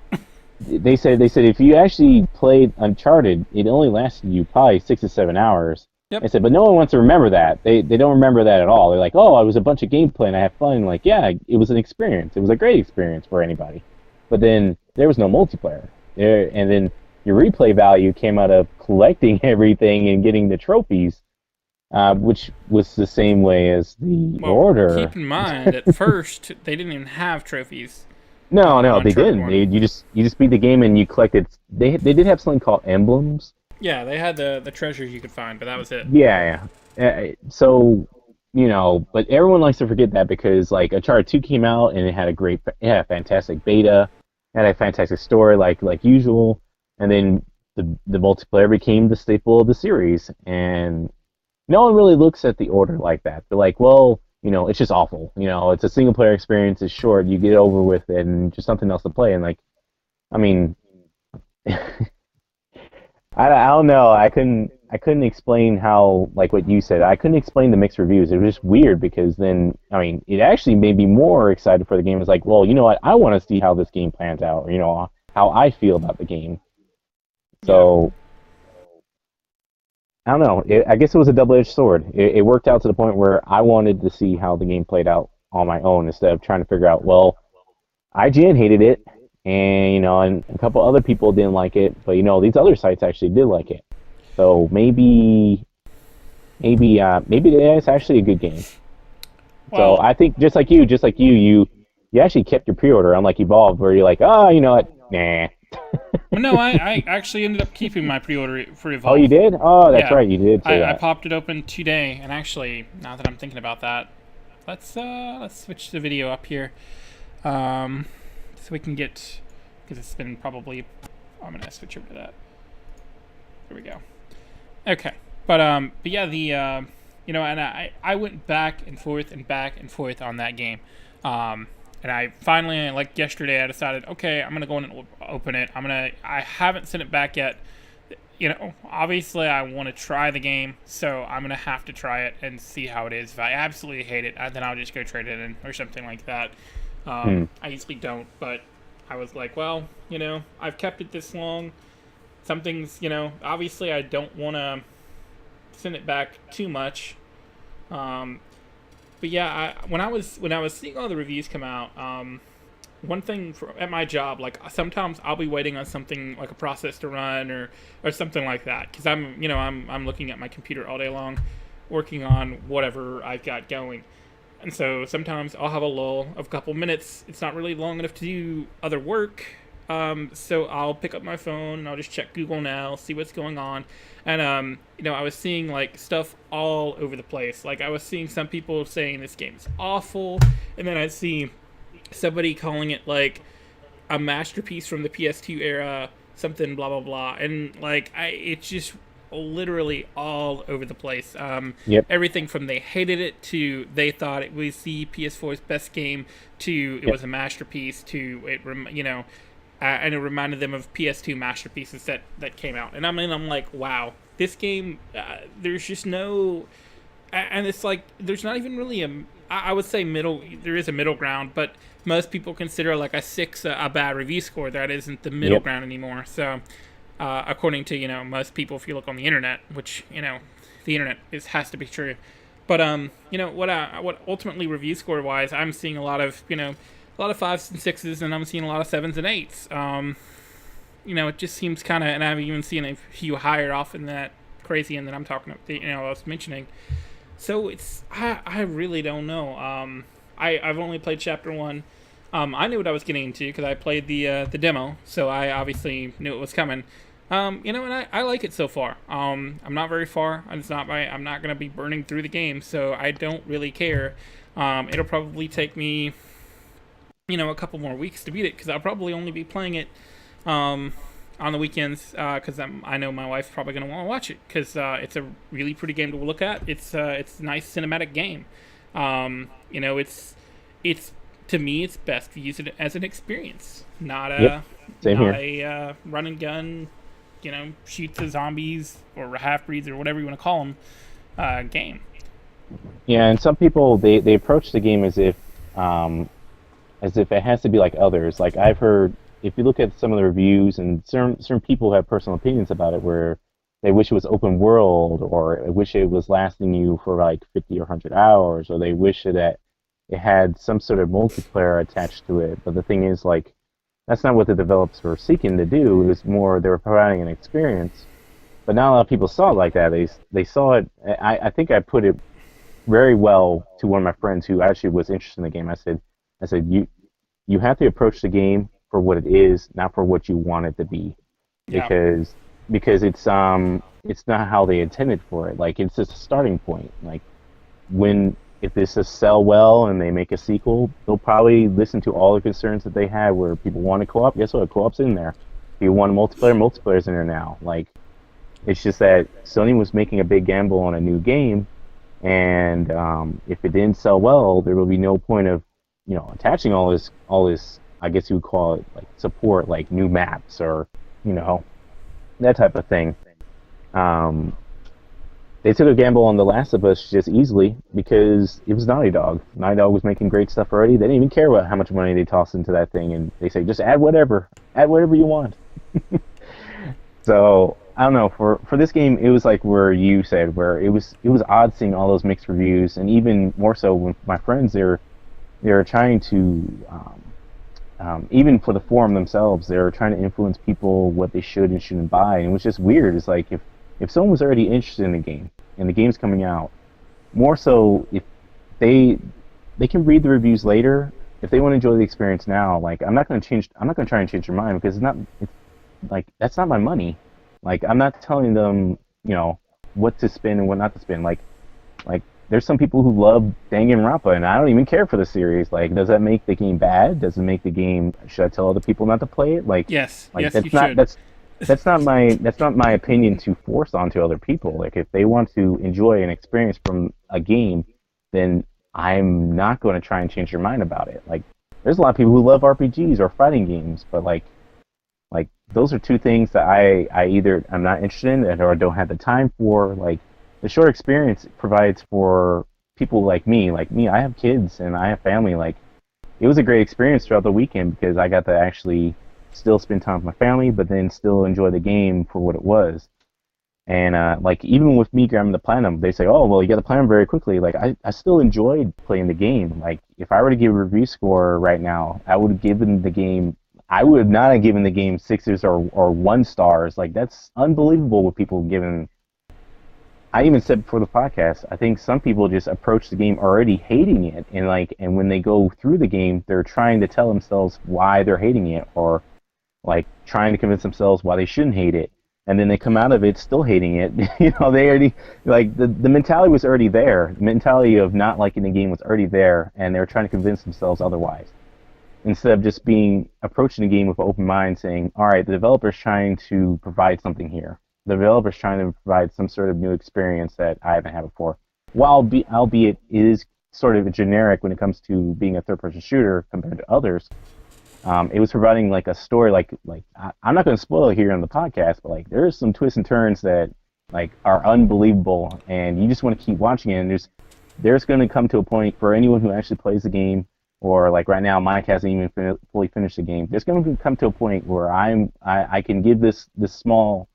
they said if you actually played Uncharted, it only lasted you probably 6 to 7 hours. Yep. I said, but no one wants to remember that. They don't remember that at all. They're like, oh, it was a bunch of gameplay and I had fun. Like, yeah, it was an experience. It was a great experience for anybody. But then there was no multiplayer. And then your replay value came out of collecting everything and getting the trophies, which was the same way as the Order. Keep in mind, at first, they didn't even have trophies. No, they Uncharted didn't. 1. You just beat the game and you collected. They did have something called emblems. Yeah, they had the treasures you could find, but that was it. Yeah. So, but everyone likes to forget that because, like, Uncharted 2 came out and it had a fantastic beta, had a fantastic story like usual, and then the multiplayer became the staple of the series, and no one really looks at the Order like that. They're like, well, it's just awful. It's a single player experience. It's short. You get it over with it, and just something else to play. And, like, I mean, I don't know. I couldn't explain how, like what you said. I couldn't explain the mixed reviews. It was just weird because then, I mean, it actually made me more excited for the game. It's like, well, you know what? I want to see how this game plans out, or, how I feel about the game. So, I don't know. I guess it was a double-edged sword. It worked out to the point where I wanted to see how the game played out on my own instead of trying to figure out, well, IGN hated it, and, and a couple other people didn't like it, but, these other sites actually did like it. So maybe it's actually a good game. Well, So I think just like you actually kept your pre-order, unlike Evolve, where you're like, oh, you know what, nah. well, no, I actually ended up keeping my pre-order for Evolve. Oh, you did? Oh, that's Yeah. right, you did say I that. popped it open today, and actually, now that I'm thinking about that, let's switch the video up here, so we can get, because it's been probably. I'm gonna switch over to that. There we go. Okay, but yeah, and I went back and forth on that game, and I finally, like yesterday, I decided, okay, I'm gonna go in and open it. I haven't sent it back yet. Obviously I want to try the game, so I'm gonna have to try it and see how it is. If I absolutely hate it, then I'll just go trade it in or something like that. I usually don't, but I was like, well, I've kept it this long. Some things, obviously I don't want to send it back too much. But yeah, when I was seeing all the reviews come out, one thing at my job, like sometimes I'll be waiting on something like a process to run or something like that, because I'm looking at my computer all day long, working on whatever I've got going, and so sometimes I'll have a lull of a couple minutes. It's not really long enough to do other work, so I'll pick up my phone and I'll just check Google Now, see what's going on, and I was seeing like stuff all over the place. Like I was seeing some people saying this game is awful, and then I'd see somebody calling it like a masterpiece from the PS2 era, something blah blah blah, and like it's just literally all over the place. Yep. Everything from they hated it to they thought it was the PS4's best game to it was a masterpiece to it. and it reminded them of PS2 masterpieces that came out. And I mean, I'm like, wow, this game. There's just no, and it's like there's not even really I would say middle. There is a middle ground, but most people consider like a 6 a bad review score. That isn't the middle ground anymore. So, according to most people, if you look on the internet, which the internet has to be true. But what ultimately review score wise, I'm seeing a lot of 5s and 6s, and I'm seeing a lot of 7s and 8s. It just seems kind of, and I've even seen a few higher off in that crazy end that I'm talking about. I was mentioning. So I really don't know. I've only played chapter 1. I knew what I was getting into because I played the demo, so I obviously knew it was coming. And I like it so far. I'm not very far. I'm not gonna be burning through the game, so I don't really care. It'll probably take me, a couple more weeks to beat it because I'll probably only be playing it, on the weekends because I know my wife's probably gonna want to watch it because it's a really pretty game to look at. It's a nice cinematic game. It's to me it's best to use it as an experience, not a run and gun. Shoot the zombies or half-breeds or whatever you want to call them, game. Yeah, and some people they approach the game as if it has to be like others. Like I've heard, if you look at some of the reviews, and certain people have personal opinions about it, where they wish it was open world, or they wish it was lasting you for like 50 or 100 hours, or they wish that it had some sort of multiplayer attached to it. But the thing is, like, that's not what the developers were seeking to do. It was more they were providing an experience. But not a lot of people saw it like that. They saw it. I think I put it very well to one of my friends who actually was interested in the game. I said you have to approach the game for what it is, not for what you want it to be, because it's not how they intended for it. Like, it's just a starting point. Like, if this is sell well and they make a sequel, they'll probably listen to all the concerns that they had where people want to co-op. Guess what? Co-op's in there. If you want multiplayer's in there now. Like, it's just that Sony was making a big gamble on a new game, and if it didn't sell well, there will be no point of attaching all this I guess you would call it like support, like new maps or that type of thing. They took a gamble on The Last of Us just easily because it was Naughty Dog. Naughty Dog was making great stuff already. They didn't even care about how much money they tossed into that thing, and they say just add whatever you want. So I don't know. For this game, it was like where you said, where it was odd seeing all those mixed reviews, and even more so with my friends, they were trying to. Even for the forum themselves, they were trying to influence people what they should and shouldn't buy, and it was just weird. It's like if someone was already interested in the game and the game's coming out, more so if they can read the reviews later. If they want to enjoy the experience now, like I'm not going to try and change their mind because it's like that's not my money. Like I'm not telling them what to spend and what not to spend. Like there's some people who love Danganronpa, and I don't even care for the series. Like, does that make the game bad? Does it make the game? Should I tell other people not to play it? Like, yes, like yes, you should. That's not my opinion to force onto other people. Like, if they want to enjoy an experience from a game, then I'm not going to try and change their mind about it. Like, there's a lot of people who love RPGs or fighting games, but like those are two things that I either I'm not interested in or don't have the time for. Like, the short experience provides for people like me. I have kids and I have family. Like, it was a great experience throughout the weekend because I got to actually still spend time with my family, but then still enjoy the game for what it was. And like, even with me grabbing the platinum, they say, "Oh, well, you got the platinum very quickly." Like, I still enjoyed playing the game. Like, if I were to give a review score right now, I would not have given the game 6s or 1 stars. Like, that's unbelievable what people giving. I even said before the podcast, I think some people just approach the game already hating it, and when they go through the game, they're trying to tell themselves why they're hating it, or like trying to convince themselves why they shouldn't hate it, and then they come out of it still hating it. They already, like, the mentality was already there. The mentality of not liking the game was already there, and they're trying to convince themselves otherwise. Instead of just approaching the game with an open mind, saying, all right, the developer's trying to provide something here. The developer's trying to provide some sort of new experience that I haven't had before. Albeit it is sort of generic when it comes to being a third-person shooter compared to others, It was providing like a story, I'm not going to spoil it here on the podcast, but like there's some twists and turns that like are unbelievable, and you just want to keep watching it. And there's going to come to a point for anyone who actually plays the game, or like right now, Mike hasn't even fully finished the game. There's going to come to a point where I can give this small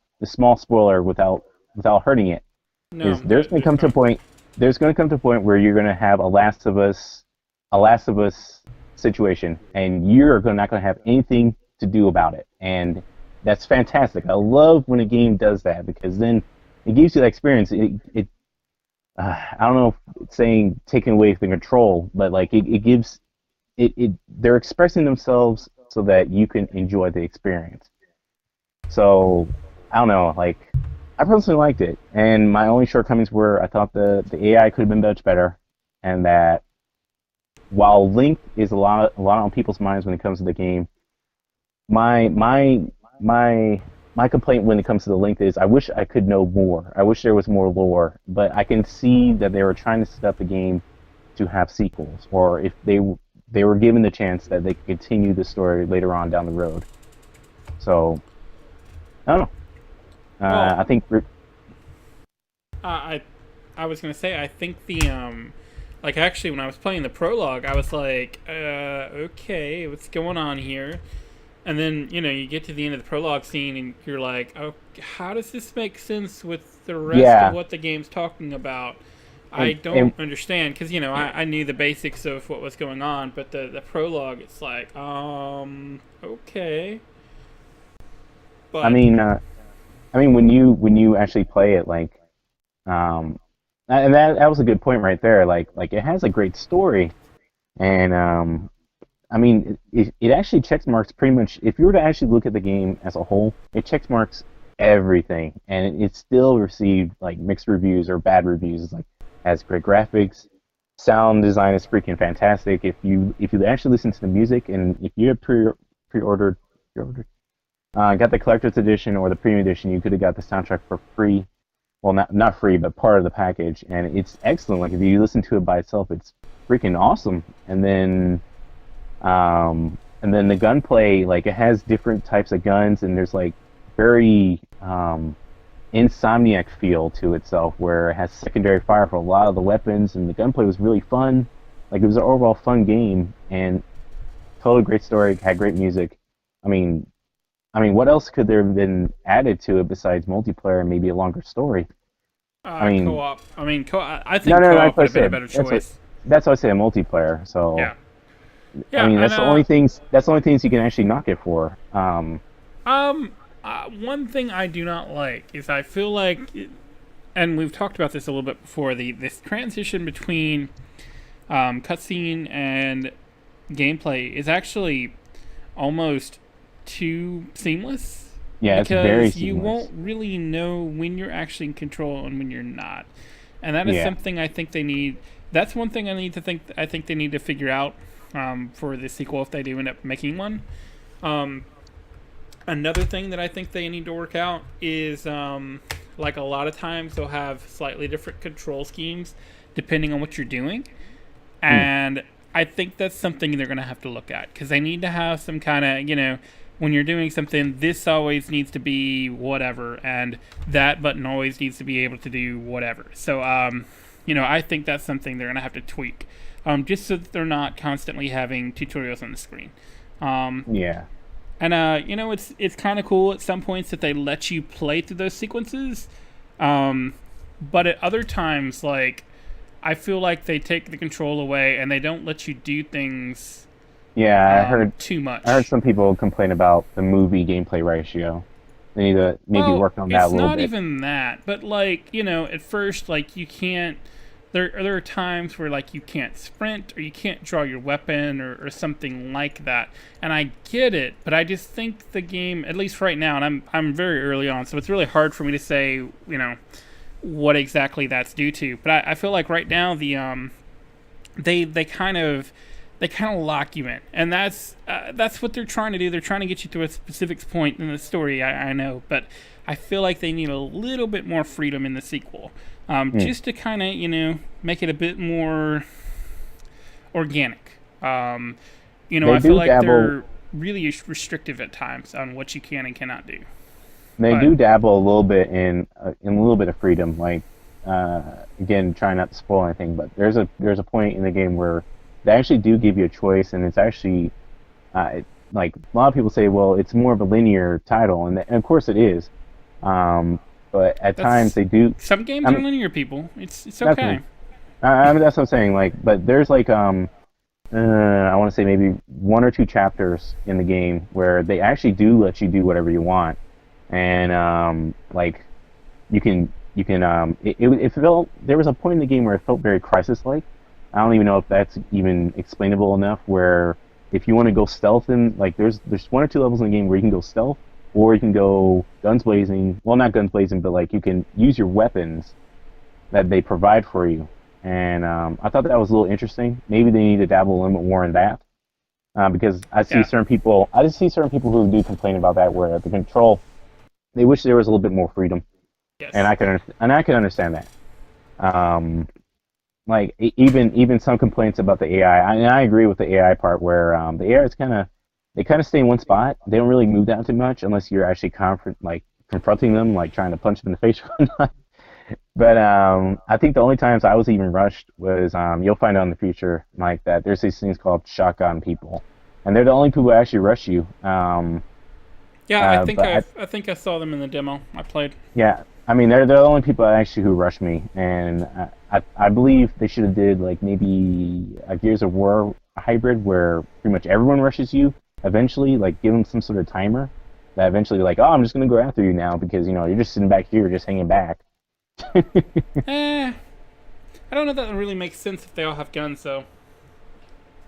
spoiler without hurting it. No, There's going to come to a point. There's going to come to a point where you're going to have a Last of Us situation, and you're not going to have anything to do about it, and that's fantastic. I love when a game does that because then it gives you that experience. I don't know if it's saying taking away the control, but like it gives they're expressing themselves so that you can enjoy the experience. So I don't know, like I personally liked it, and my only shortcomings were I thought the AI could have been much better, and that while length is a lot on people's minds when it comes to the game, my complaint when it comes to the length is I wish I could know more. I wish there was more lore, but I can see that they were trying to set up the game to have sequels, or if they were given the chance that they could continue the story later on down the road. So I don't know. I think I was gonna say I think the like actually when I was playing the prologue I was like okay, what's going on here? And then you get to the end of the prologue scene and you're like, oh, how does this make sense with the rest of what the game's talking about? I don't understand because I knew the basics of what was going on, but the prologue it's like okay. But I mean when you actually play it, like and that was a good point right there. Like it has a great story, and I mean it actually checks marks pretty much. If you were to actually look at the game as a whole, it checks marks everything, and it still received like mixed reviews or bad reviews. It's like has great graphics, sound design is freaking fantastic. If you actually listen to the music, and if you have pre-ordered, got the collector's edition or the premium edition, you could have got the soundtrack for free. Well, not free, but part of the package, and it's excellent. Like if you listen to it by itself, it's freaking awesome. And then the gunplay, like it has different types of guns, and there's like very Insomniac feel to itself, where it has secondary fire for a lot of the weapons, and the gunplay was really fun. Like it was an overall fun game, and totally great story, had great music. I mean, what else could there have been added to it besides multiplayer and maybe a longer story? Co-op. I think co-op would have been a better choice. That's why I say a multiplayer. So yeah. I mean, that's the only things. That's the only things you can actually knock it for. One thing I do not like is I feel like, and we've talked about this a little bit before, this transition between cutscene and gameplay is actually almost too seamless. Yeah, it's very seamless. You won't really know when you're actually in control and when you're not, and that is something I think they need. That's one thing I think they need to figure out for the sequel if they do end up making one. Another thing that I think they need to work out is like a lot of times they'll have slightly different control schemes depending on what you're doing, and I think that's something they're going to have to look at because they need to have some kind of when you're doing something, this always needs to be whatever, and that button always needs to be able to do whatever. So, I think that's something they're going to have to tweak, just so that they're not constantly having tutorials on the screen. Yeah. And, it's kind of cool at some points that they let you play through those sequences, but at other times, like, I feel like they take the control away and they don't let you do things... Yeah, I heard too much. I heard some people complain about the movie gameplay ratio. They need to maybe work on that a little bit. It's not even that, but like at first, like you can't. There are times where like you can't sprint or you can't draw your weapon or something like that. And I get it, but I just think the game, at least right now, and I'm very early on, so it's really hard for me to say what exactly that's due to. But I feel like right now they kind of lock you in, and that's what they're trying to do. They're trying to get you to a specific point in the story. I know, but I feel like they need a little bit more freedom in the sequel, just to kind of make it a bit more organic. I feel like really restrictive at times on what you can and cannot do. They But do dabble a little bit in a little bit of freedom, like again, trying not to spoil anything. But there's a point in the game where they actually do give you a choice, and it's actually like a lot of people say, well, it's more of a linear title, and of course it is. But at times they do. Some games I are mean, linear, people. It's okay. definitely. I mean, that's what I'm saying. Like, but there's like I want to say maybe one or two chapters in the game where they actually do let you do whatever you want, and like it felt there was a point in the game where it felt very Crisis-like. I don't even know if that's even explainable enough. Where if you want to go stealth in, like there's one or two levels in the game where you can go stealth, or you can go guns blazing. Well, not guns blazing, but like you can use your weapons that they provide for you. And I thought that was a little interesting. Maybe they need to dabble a little bit more in that, because I see certain people. I just see certain people who do complain about that, where the control, they wish there was a little bit more freedom. Yes. And I can understand that. Like even some complaints about the AI. And I agree with the AI part, where the AI is they kind of stay in one spot. They don't really move that too much unless you're actually confronting them, like trying to punch them in the face or whatnot. But I think the only times I was even rushed was you'll find out in the future, Mike, that there's these things called shotgun people, and they're the only people who actually rush you. Yeah, I think I saw them in the demo I played. Yeah, I mean they're the only people actually who rush me, and I believe they should have did like maybe a Gears of War hybrid where pretty much everyone rushes you eventually, like give them some sort of timer that eventually like, oh, I'm just gonna go after you now because you're just sitting back here just hanging back. I don't know that really makes sense if they all have guns, though.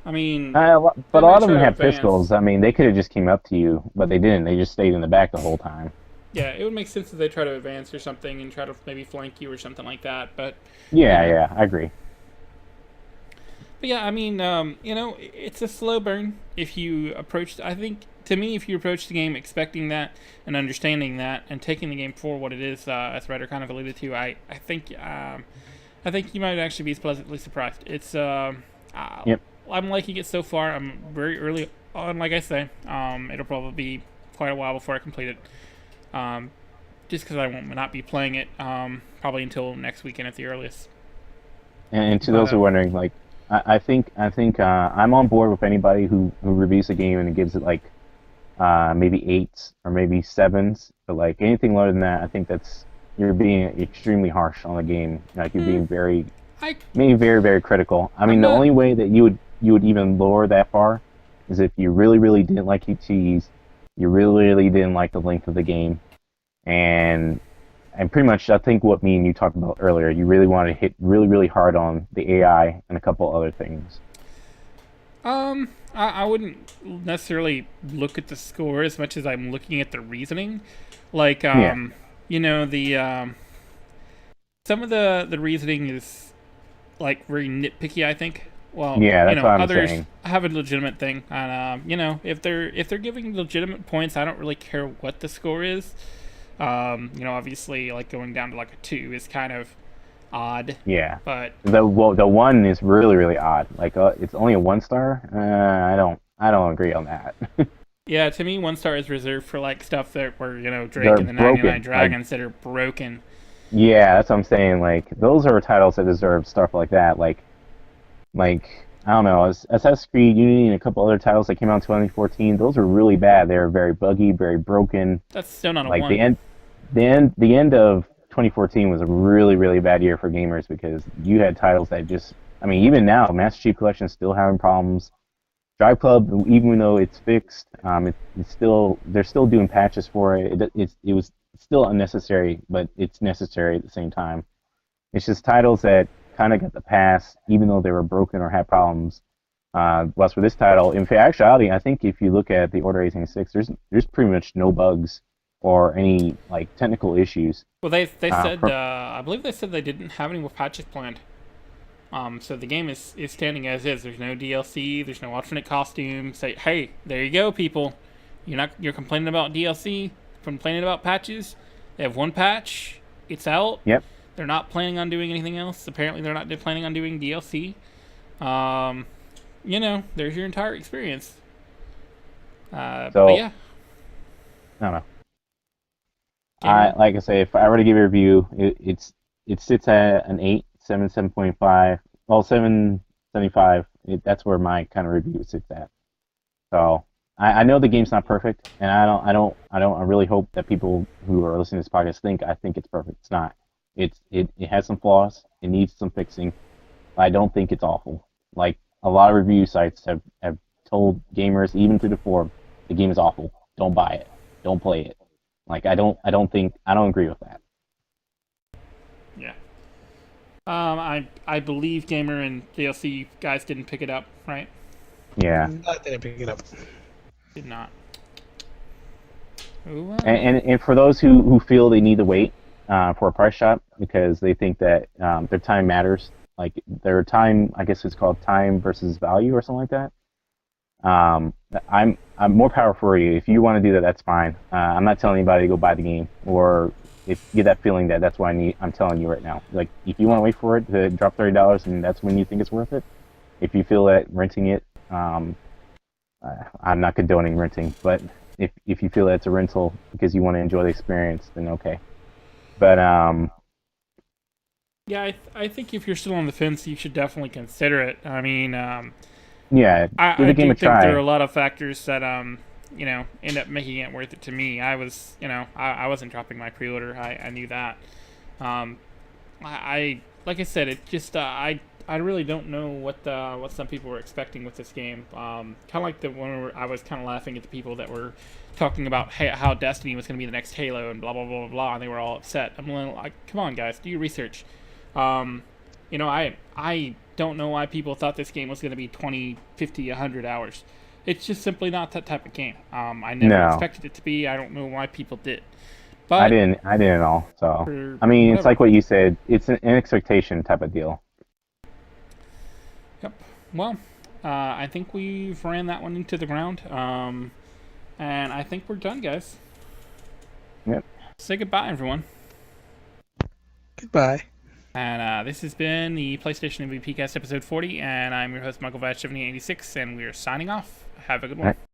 I mean, but a lot of them have advance. pistols. I mean, they could have just came up to you, but they didn't. They just stayed in the back the whole time. Yeah, it would make sense if they try to advance or something and try to maybe flank you or something like that. But yeah, I agree. But yeah, I mean, it's a slow burn if you approach. I think to me, if you approach the game expecting that and understanding that and taking the game for what it is, as Ryder kind of alluded to, I think you might actually be pleasantly surprised. It's Yep. I'm liking it so far. I'm very early on, like I say. It'll probably be quite a while before I complete it. Just because I won't not be playing it probably until next weekend at the earliest. And to those who are wondering, like, I think I'm on board with anybody who reviews the game and gives it like maybe 8s or maybe 7s, but like anything lower than that, I think you're being extremely harsh on the game. Like you're being very very critical. I mean, the only way that you would even lower that far is if you really didn't like QTEs, you really didn't like the length of the game, and pretty much, I think what me and you talked about earlier, you really want to hit really hard on the AI and a couple other things. I wouldn't necessarily look at the score as much as I'm looking at the reasoning. Like, the some of the reasoning is like very nitpicky, I think. Well, yeah, that's what I'm others saying. have a legitimate thing, and if they're giving legitimate points, I don't really care what the score is. Obviously, like going down to like a 2 is kind of odd. Yeah. But the 1 is really odd. Like it's only a 1 star. I don't agree on that. Yeah, to me, 1 star is reserved for like stuff that were Drake and the 99 Dragons that are broken. Yeah, that's what I'm saying. Like those are titles that deserve stuff like that. Like I don't know, Assassin's Creed Unity and a couple other titles that came out in 2014. Those were really bad. They were very buggy, very broken. That's still not a like 1. The end of 2014 was a really bad year for gamers because you had titles that just, I mean, even now, Master Chief Collection is still having problems. Drive Club, even though it's fixed, it's still, they're still doing patches for it. It was still unnecessary, but it's necessary at the same time. It's just titles that kind of got the pass, even though they were broken or had problems. Plus, for this title, in actuality, I think if you look at the Order 1886, there's pretty much no bugs or any like technical issues. Well, they said I believe they said they didn't have any more patches planned. So the game is standing as is. There's no DLC. There's no alternate costume. Say, hey, there you go, people. You're complaining about DLC, complaining about patches. They have 1 patch. It's out. Yep. They're not planning on doing anything else. Apparently, they're not planning on doing DLC. There's your entire experience. So but yeah, I don't know. gamer. Like I say, if I were to give a review, it sits at an 8, 7.5, well 7.75. That's where my kind of review sits at. So I know the game's not perfect, and I really hope that people who are listening to this podcast I think it's perfect. It's not. It has some flaws. It needs some fixing. I don't think it's awful. Like a lot of review sites have told gamers, even through the forum, the game is awful. Don't buy it. Don't play it. Like I don't agree with that. Yeah. I believe gamer and DLC guys didn't pick it up, right? Yeah. I didn't pick it up. Did not. Ooh, And for those who feel they need to wait for a price shot because they think that their time matters, like their time, I guess it's called time versus value or something like that. I'm more power for you. If you want to do that, that's fine. I'm not telling anybody to go buy the game, or if you get that feeling that that's what I need. I'm telling you right now. Like if you want to wait for it to drop $30, and that's when you think it's worth it. If you feel that renting it, I'm not condoning renting, but if you feel that it's a rental because you want to enjoy the experience, then okay. But yeah, I think if you're still on the fence, you should definitely consider it. I mean, yeah, give I the game do a think there are try. a lot of factors that end up making it worth it to me. I was, I wasn't dropping my pre-order. I knew that. Um, like I said, it just I really don't know what some people were expecting with this game. Kind of like the one where I was kind of laughing at the people that were talking about how Destiny was going to be the next Halo and blah blah blah blah blah, and they were all upset. I'm like, come on guys, do your research. Um, I don't know why people thought this game was going to be 20, 50, 100 hours. It's just simply not that type of game. I never No, expected it to be. I don't know why people did. I But didn't. I didn't at all. So for I mean, it's whatever. like what you said. It's an expectation type of deal. Yep. Well, I think we've ran that one into the ground. And I think we're done, guys. Yep. Say goodbye, everyone. Goodbye. And this has been the PlayStation MVP Cast episode 40, and I'm your host, Michael Vash 7086, and we are signing off. Have a good one.